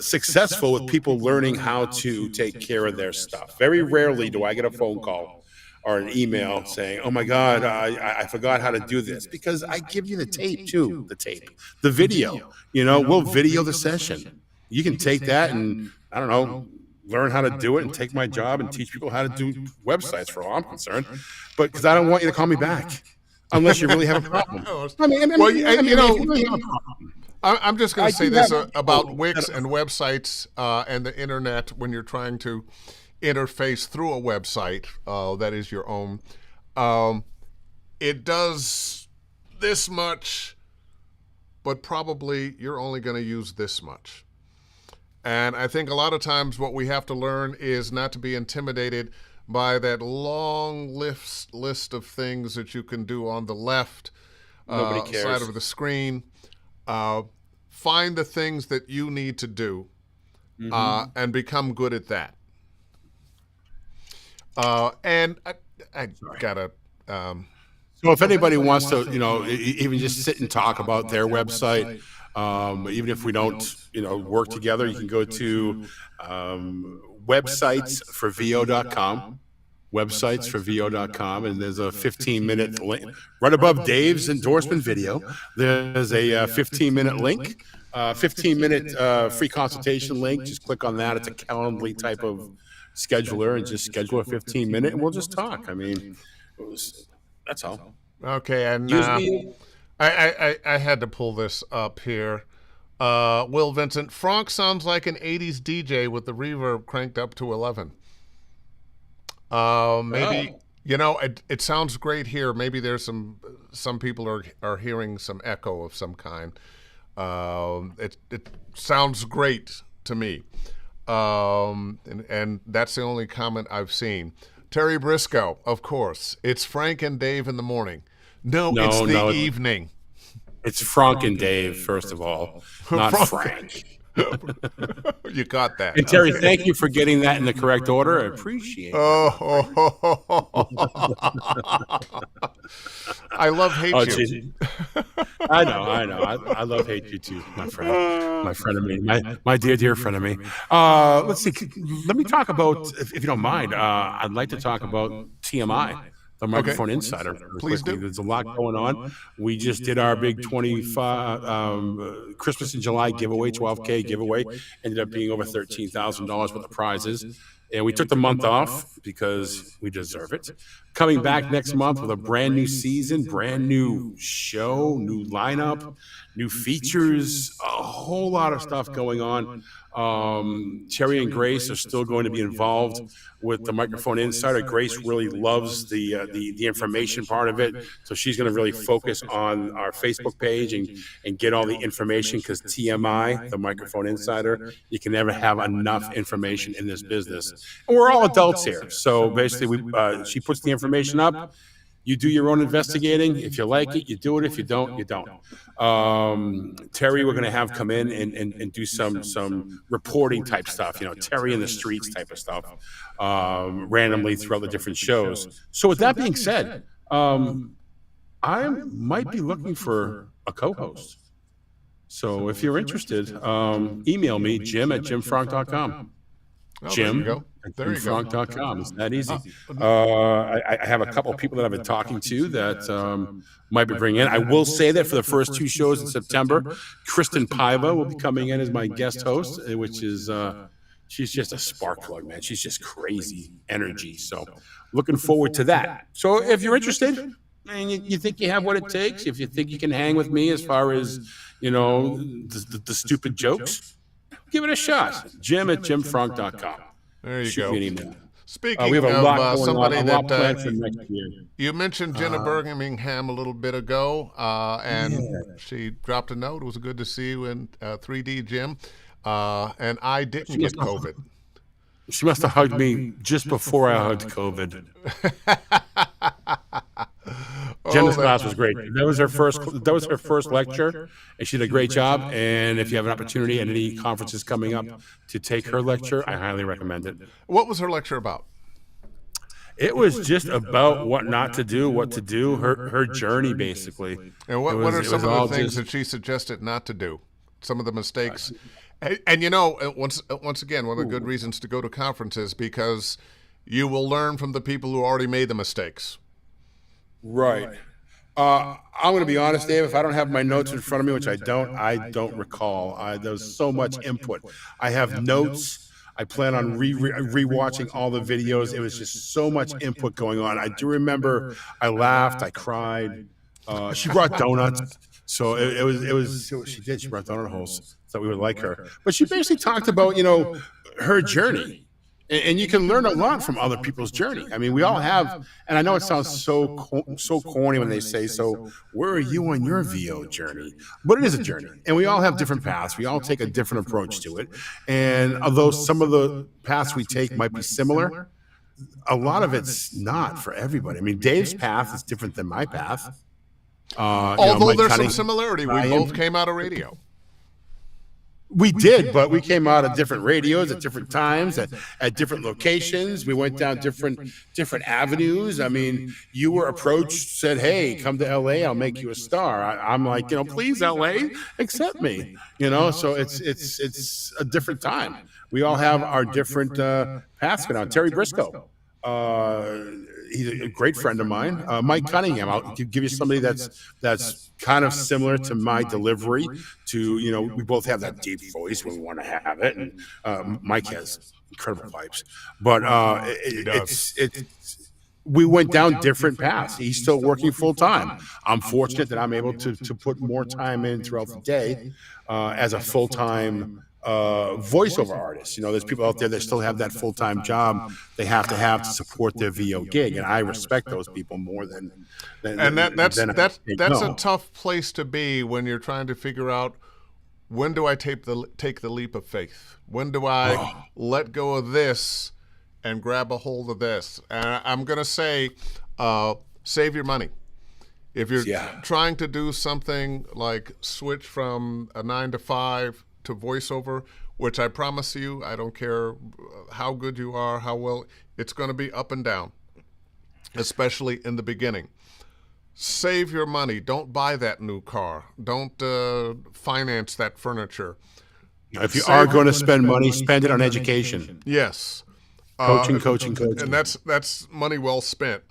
successful with people learning how to take care of their stuff. Very rarely do I get a phone call or an email saying, "Oh my God, I forgot how to do this," because I give you the tape too, the video. We'll video the session. You can take that and learn how to do it and take my job and teach people how to do websites for all I'm concerned. But because I don't want you to call me back unless you really have a problem. I'm just going to say this about Wix and websites and the internet when you're trying to interface through a website that is your own. It does this much, but probably you're only going to use this much. And I think a lot of times what we have to learn is not to be intimidated by that long list of things that you can do on the left Nobody cares. side of the screen. find the things that you need to do, and become good at that. And I gotta. So if anybody wants to, even just sit and talk about their website, even if we don't, work together, you can go to websitesforvo.com. Websitesforvo.com, and there's a 15-minute link right above Dave's endorsement video. There's a 15-minute link, 15-minute free consultation link. Just click on that. It's a Calendly type of scheduler, and just schedule a 15-minute, and we'll just talk. I mean, that's all. Okay, and I had to pull this up here. Will Vincent, Fronk sounds like an 80s DJ with the reverb cranked up to 11. Maybe it sounds great here. Maybe there's some people are hearing some echo of some kind. It sounds great to me. And that's the only comment I've seen. Terry Briscoe, of course. It's Frank and Dave in the morning. No, it's the evening. It's Fronk and Dave, first of all, not Frank. You got that. And Terry, thank you for getting that in the correct order. I appreciate it. I love hate you. I know. I love hate you too, my friend. My friend of me. My dear friend of me. Let's see. Let me talk about, if you don't mind, I'd like to talk about TMI. The Microphone Insider. Please do. There's a lot going on. We just did our big 25 Christmas in July giveaway, 12K giveaway. Ended up being over $13,000 worth of prizes. And we took the month off because we deserve it. Coming back next month with a brand new season, brand new show, new lineup, new features, a whole lot of stuff going on. Terry and Grace are still going to be involved with the Microphone Insider. Grace really loves the information part of it, so she's going to really focus on our Facebook page and get all the information, because TMI, the Microphone Insider, you can never have enough information in this business. And we're all adults here, so basically she puts the information up. You do your own investigating. If you like it, you do it. If you don't, you don't. Terry, we're going to have come in and do some reporting type stuff, Terry in the streets type of stuff, randomly throughout the different shows. So with that being said, I might be looking for a co-host. So if you're interested, email me, jim@jimfronk.com. Jim at jimfronk.com. It's that easy. I have a couple of people that I've been talking to that might be bringing in. I will say that for the first two shows in September, Kristen Paiva will be coming in as my guest host, which is she's just a spark plug, man. She's just crazy energy. So looking forward to that. So if you're interested and you think you have what it takes, if you think you can hang with me as far as, the stupid jokes, give it a shot. Jim@jimfronk.com. There you Shoot go. me an email. Speaking we have a lot of going somebody on, that next year. You mentioned Jenna Birmingham a little bit ago, and she dropped a note. It was good to see you in 3D, Jim. And I didn't get COVID. She must have hugged me just before I hugged COVID. Jenna's class was great. That was her first lecture, and she did a great job. And if you have an opportunity at any conferences coming up to take her lecture, I highly recommend it. What was her lecture about? It was just about what not to do, what to do, her journey, basically. And what are some of the things that she suggested not to do? Some of the mistakes. And once again, one of the good reasons to go to conferences, because you will learn from the people who already made the mistakes. Right. I'm going to be honest, Dave. If I don't have my notes in front of me, which I don't recall. There's so much input. I have notes. I plan on rewatching all the videos. It was just so much input going on. I do remember I laughed, I cried. She brought donuts. So it was what she did. She brought donut holes. So we would like her. But she basically talked about, her journey. And you can learn a lot from other people's journey. I mean, we all have, and I know it sounds so corny when they say, so where are you on your VO journey? But it is a journey. And we all have different paths. We all take a different approach to it. And although some of the paths we take might be similar, a lot of it's not for everybody. I mean, Dave's path is different than my path. Although there's some similarity. We both came out of radio. We did, but we came out at different radios at different times, at different locations. We went down different avenues. I mean, you were approached, said, "Hey, come to LA. I'll make you a star." I'm like, please, LA, accept me. So it's a different time. We all have our different paths now. Terry Briscoe. Uh, he's a great friend of mine. Mike Cunningham. I'll give you somebody that's kind of similar to my delivery. We both have that deep voice when we want to have it, and Mike has incredible pipes. But we went down different paths. He's still working full time. I'm fortunate that I'm able to put more time in throughout the day as a full time voiceover artist. There's people out there that still have that full-time job they have to support their VO gig, and I respect those people more than that's a tough place to be when you're trying to figure out, when do I take the leap of faith? When do I let go of this and grab a hold of this? And I'm going to say, save your money. If you're trying to do something like switch from a 9 to 5 to voiceover, which I promise you, I don't care how good you are, how well, it's going to be up and down, especially in the beginning. Save your money. Don't buy that new car. Don't finance that furniture. If you are going to spend money, spend it on education. Yes. Coaching. And that's money well spent.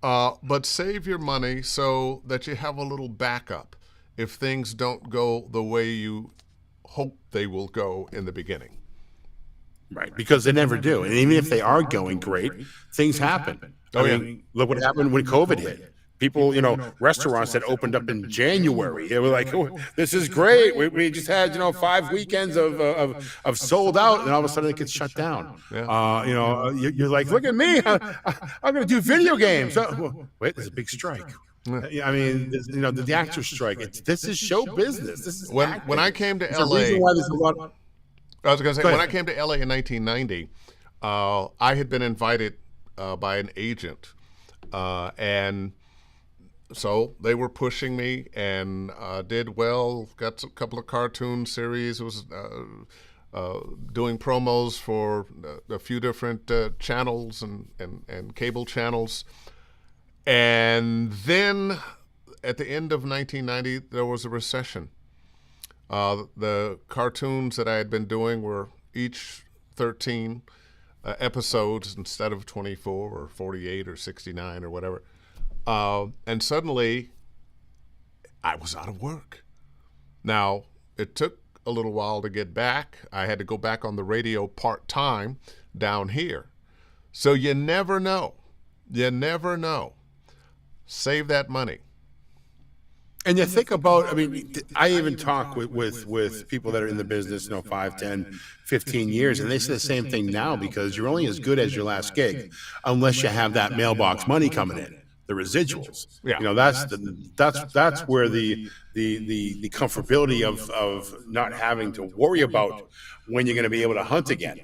But save your money so that you have a little backup if things don't go the way you hope they will go in the beginning. Right, because they never do. And even if they are going great, things happen. I mean, look what happened when COVID hit. People, restaurants that opened up in January, they were like, "Oh, this is great. We just had, 5 weekends of sold out," and all of a sudden it gets shut down. Yeah. You're like, "Look at me. I'm going to do video games." Wait, there's a big strike. I mean, the actor strike. This is show business. This is when I came to LA. I was going to say, when I came to LA in 1990, I had been invited by an agent, and so they were pushing me, and did well. Got a couple of cartoon series. Was doing promos for a few different channels and cable channels. And then at the end of 1990, there was a recession. The cartoons that I had been doing were each 13 episodes instead of 24 or 48 or 69 or whatever. And suddenly, I was out of work. Now, it took a little while to get back. I had to go back on the radio part-time down here. So you never know. You never know. Save that money. And you think about, I even talk with people that are in the business, 5, 10, 15 years, and they say the same thing now, because you're only as good as your last gig unless you have that mailbox money coming in, the residuals. Yeah. That's where the comfortability of not having to worry about when you're going to be able to hunt again,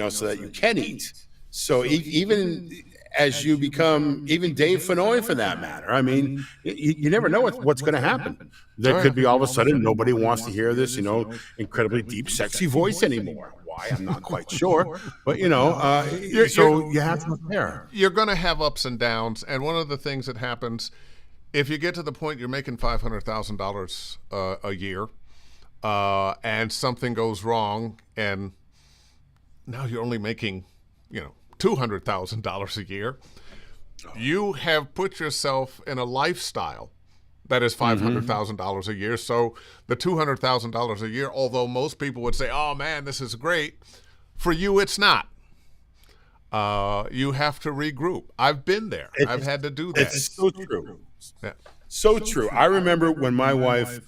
so that you can eat. So even as you become, even Dave Fennoy for that matter, you never know what's going to happen. There could be all of a sudden nobody wants to hear this, incredibly deep, sexy voice anymore. Why? I'm not quite sure. But, so you have to prepare. You're going to have ups and downs. And one of the things that happens, if you get to the point you're making $500,000 a year, and something goes wrong, and now you're only making, $200,000 a year, you have put yourself in a lifestyle that is $500,000 a year. So the $200,000 a year, although most people would say, "Oh man, this is great," for you it's not. You have to regroup. I've been there. I've had to do that. It's so true. Yeah. So true. I remember when my wife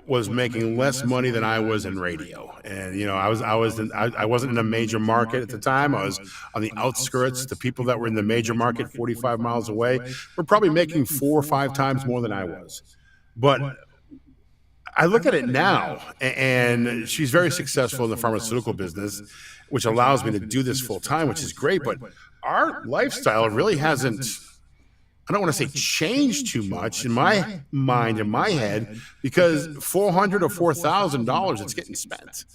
was making less money than I was in radio, and I wasn't in a major market at the time. I was on the outskirts. The people that were in the major market, 45 miles away, were probably making 4 or 5 times more than I was. But I look at it now, and she's very successful in the pharmaceutical business, which allows me to do this full time, which is great. But our lifestyle really hasn't I don't want to say change too much in my mind, in my head, because $400 or $4,000, it's getting spent.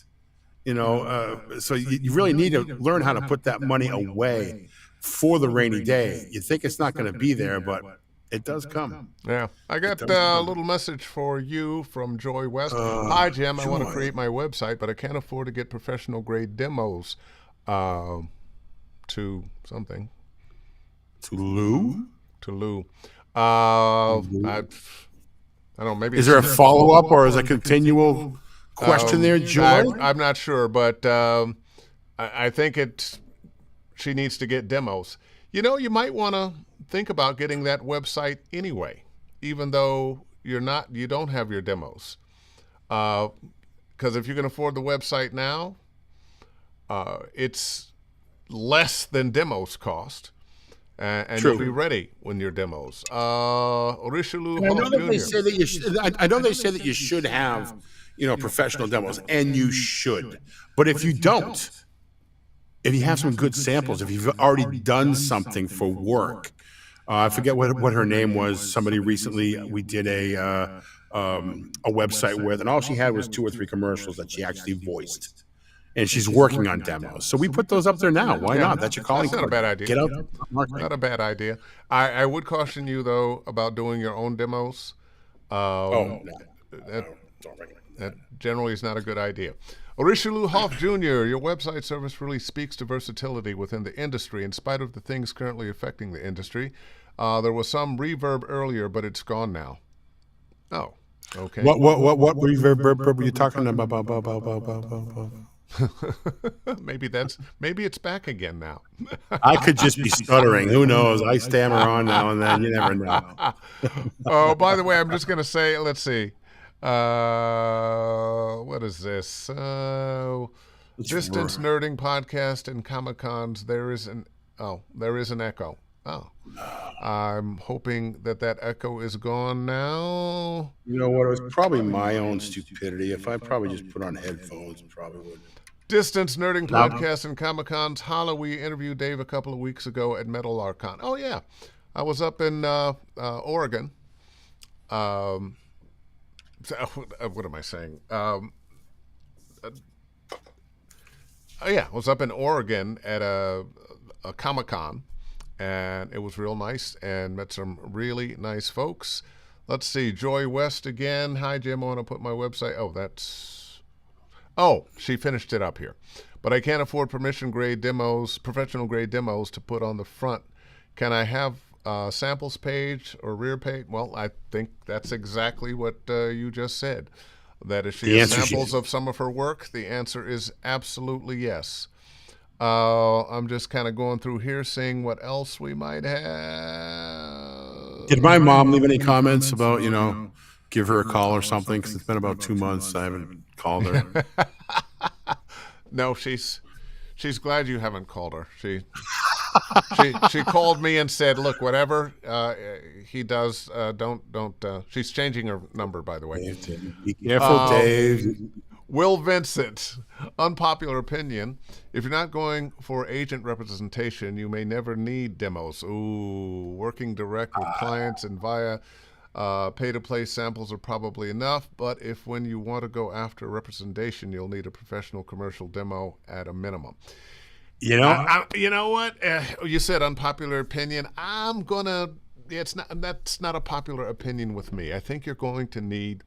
So you really need to learn how to put that money away for the rainy day. You think it's not going to be there, but it does come. Yeah. I It got does a come. little message for you from Joy West. Hi, Jim. I want to Joy. create my website, but I can't afford to get professional grade demos to something. To Lou? To Lou. I don't know. Maybe Is there a follow-up or is a continual question there, Joy? I'm not sure, but I think she needs to get demos. You might want to think about getting that website anyway, even though you don't have your demos. Because if you can afford the website now, it's less than demos cost. And True. you'll be ready when your demos. Richelieu I know Hall that Jr. they say that you should. I know they say that you should have, professional demos, and you should. But if you don't, if you have some good samples, if you've already done something for work, I forget what her name was. Somebody recently we did a website with, and all she had was 2 or 3 commercials that she actually voiced. And she's working on demos. So we put those up there now. Why not? That's your calling That's not card. a bad idea. Get out. Not a bad idea. I would caution you, though, about doing your own demos. No. That, Don't recommend that generally is not a good idea. Richelieu Hoff Jr., your website service really speaks to versatility within the industry in spite of the things currently affecting the industry. There was some reverb earlier, but it's gone now. Oh, okay. What reverb were you talking about? Maybe it's back again now. I could just be stuttering. Who knows? I stammer on now and then. You never know. Oh, by the way, I'm just going to say, let's see. What is this? Distance Nerding Podcast and Comic-Cons. There is an echo. Oh. I'm hoping that echo is gone now. You know what? It was probably my own stupidity. If I probably just put on headphones, it probably would. Distance Nerding Podcast and Comic-Cons. Holla, we interviewed Dave a couple of weeks ago at Metal Archon. Oh, yeah. I was up in Oregon. What am I saying? I was up in Oregon at a Comic-Con, and it was real nice and met some really nice folks. Let's see. Joy West again. Hi, Jim. I want to put my website. She finished it up here. But I can't afford professional grade demos to put on the front. Can I have a samples page or rear page? Well, I think that's exactly what you just said. That if she has samples of some of her work, the answer is absolutely yes. I'm just kind of going through here, seeing what else we might have. Did my mom leave any comments about, give her a call or something? Because it's been about 2 months I haven't called her. No, she's glad you haven't called her. She called me and said, "Look, whatever he does, don't." She's changing her number, by the way. Be careful, Dave. Will Vincent, unpopular opinion: if you're not going for agent representation, you may never need demos. Ooh, working direct with clients and via pay-to-play samples are probably enough, but when you want to go after representation, you'll need a professional commercial demo at a minimum. You know what? You said unpopular opinion. That's not a popular opinion with me. I think you're going to need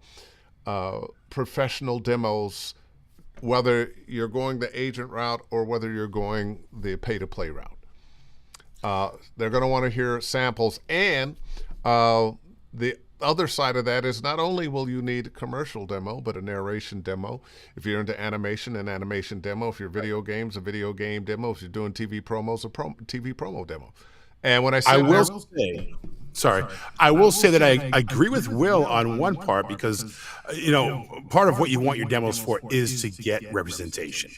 professional demos, whether you're going the agent route or whether you're going the pay-to-play route. They're going to want to hear samples, and the other side of that is not only will you need a commercial demo, but a narration demo. If you're into animation, an animation demo. If you're video games, a video game demo. If you're doing TV promos, a TV promo demo. And when I will say that I agree with Will on one part, because part of what you want your demos for is to get representation.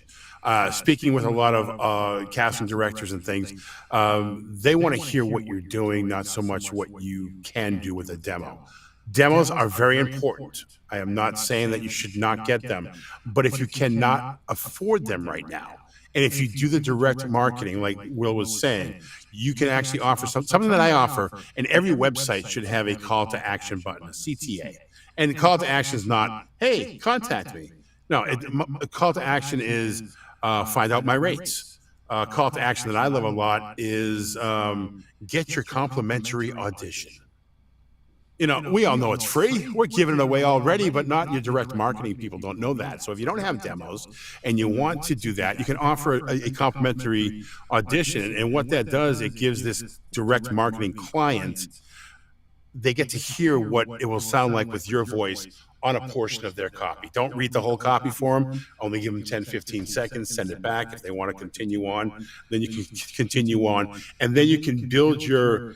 Speaking with a lot of casting directors and things, they want to hear what you're doing, not so much what you can do with a demo. Demos are very important. I am not saying that you should not get them, but if you cannot afford them right now, And if you do the direct marketing, like Will was saying, you can actually offer something that I offer, and every website should have a call to action button, a CTA. And the call to action is not, hey, contact me. No, a call to action is find out my rates. Call to action that I love a lot is get your complimentary audition. We all know it's free. We're giving it away already, but not your direct marketing people don't know that. So if you don't have demos and you want to do that, you can offer a complimentary audition. And what that does, it gives this direct marketing client, they get to hear what it will sound like with your voice on a portion of their copy. Don't read the whole copy for them. Only give them 10, 15 seconds, send it back. If they want to continue on, then you can continue on. And then you can build your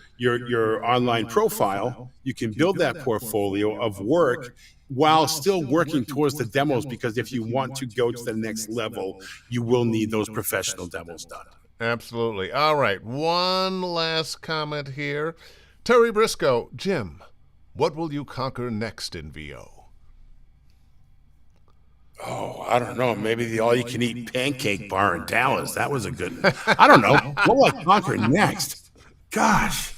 online profile. You can build that portfolio of work while still working towards the demos, because if you want to go to the next level, you will need those professional demos done. Absolutely. All right. One last comment here. Terry Briscoe, Jim, what will you conquer next in VO? Oh, I don't know. Maybe the all-you-can-eat pancake bar in Dallas. That was a good one. I don't know. What will I conquer next? Gosh.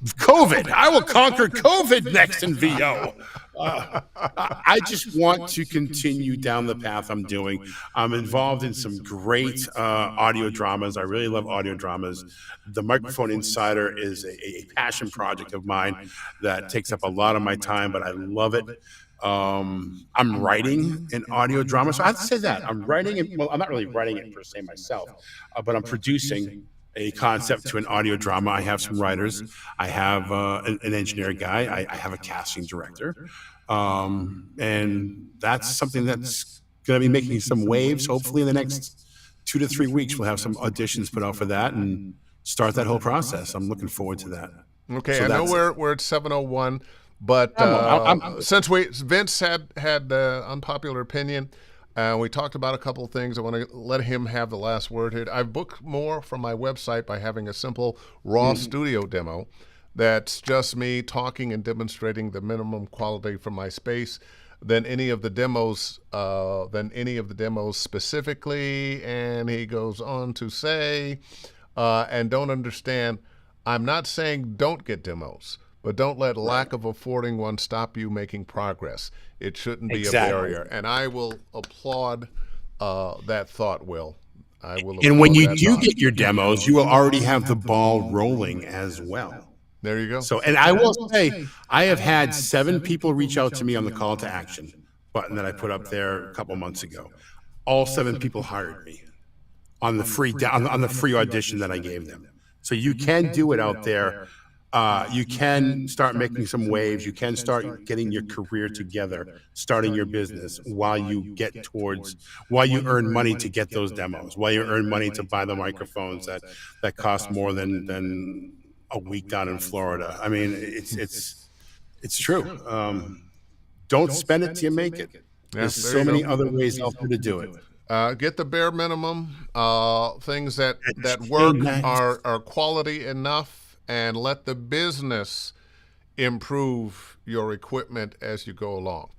COVID. I will conquer COVID next in VO. I just want to continue down the path I'm doing. I'm involved in some great audio dramas. I really love audio dramas. The Microphone Insider is a passion project of mine that takes up a lot of my time, but I love it. I'm writing an audio drama. So I have to say that I'm writing it. Well, I'm not really writing it per se myself, but I'm producing a concept to an audio drama. I have some writers. I have an engineer guy. I have a casting director. And that's something that's going to be making some waves. Hopefully in the next 2 to 3 weeks, we'll have some auditions put out for that and start that whole process. I'm looking forward to that. Okay. So I know we're at 7:01. But since Vince had unpopular opinion, we talked about a couple of things. I want to let him have the last word here. I've booked more from my website by having a simple raw studio demo that's just me talking and demonstrating the minimum quality from my space than any of the demos specifically. And he goes on to say, and don't understand, I'm not saying don't get demos, but don't let lack of affording one stop you making progress. It shouldn't be a barrier. And I will applaud that thought, Will. I will. And when you do get your demos, you will already have the ball rolling as well. There you go. So, and I will say, I have had 7 people reach out to me on the call to action button that I put up there a couple months ago. All 7 people hired me on the free audition that I gave them. So you can do it out there. You can start making some waves. You can start getting your career together, starting your business while you earn money to get those demos, while you earn money to buy the microphones that cost more than a week down in Florida. I mean, it's true. Don't spend it till you make it. There's so many other ways out there to do it. Get the bare minimum, things that work are quality enough. And let the business improve your equipment as you go along.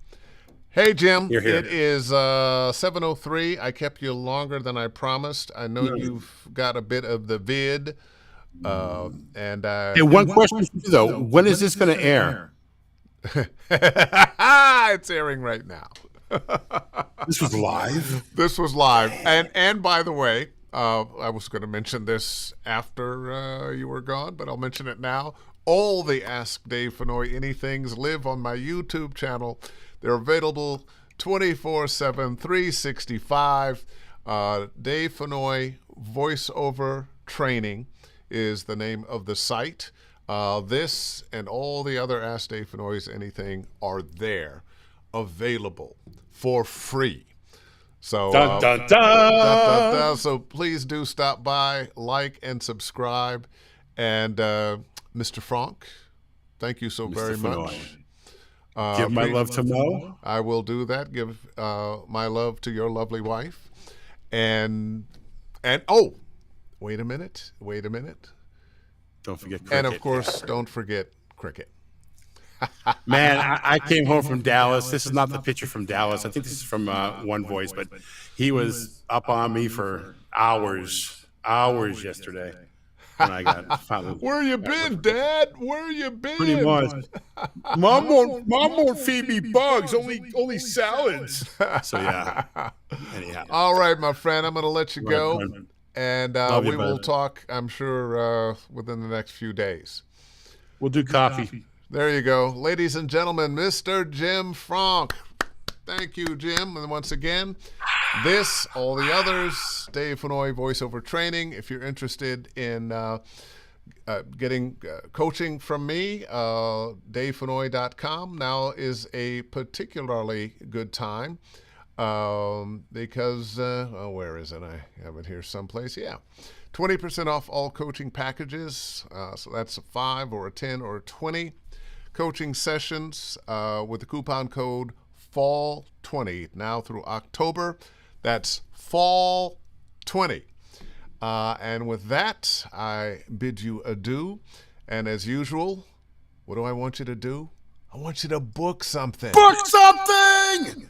Hey, Jim, it is 7:03. I kept you longer than I promised. I know you've got a bit of the vid. Hey, one question for you, though. When is this going to air? It's airing right now. This was live? This was live. And by the way, I was going to mention this after you were gone, but I'll mention it now. All the Ask Dave Fennoy Anythings live on my YouTube channel. They're available 24/7, 365. Dave Fennoy Voiceover Training is the name of the site. This and all the other Ask Dave Fennoy's Anything are there, available for free. So, dun, dun, dun. So please do stop by, like, and subscribe. And Mr. Fronk, thank you so very much. Give my love to Mo. I will do that. Give my love to your lovely wife. And oh, wait a minute. Don't forget cricket. And of course, don't forget cricket. Man, I came home from Dallas. This is not the picture from Dallas. I think this is from One Voice, but he was up on me for hours yesterday when I got finally Where you got away been, from him. Dad? Where you Pretty been? much. Mom won't feed me bugs, only salads. So yeah. Anyhow, All right, my friend, I'm going to let you right, go, right. and Love you, we will brother. talk, I'm sure, within the next few days. We'll do coffee. There you go. Ladies and gentlemen, Mr. Jim Fronk. Thank you, Jim. And once again, this, all the others, Dave Fennoy voiceover training. If you're interested in getting coaching from me, DaveFennoy.com now is a particularly good time because, where is it? I have it here someplace. Yeah. 20% off all coaching packages. So that's a 5 or a 10 or a 20 coaching sessions with the coupon code FALL20 now through October. That's FALL20. And with that, I bid you adieu. And as usual, what do I want you to do? I want you to book something. Book something!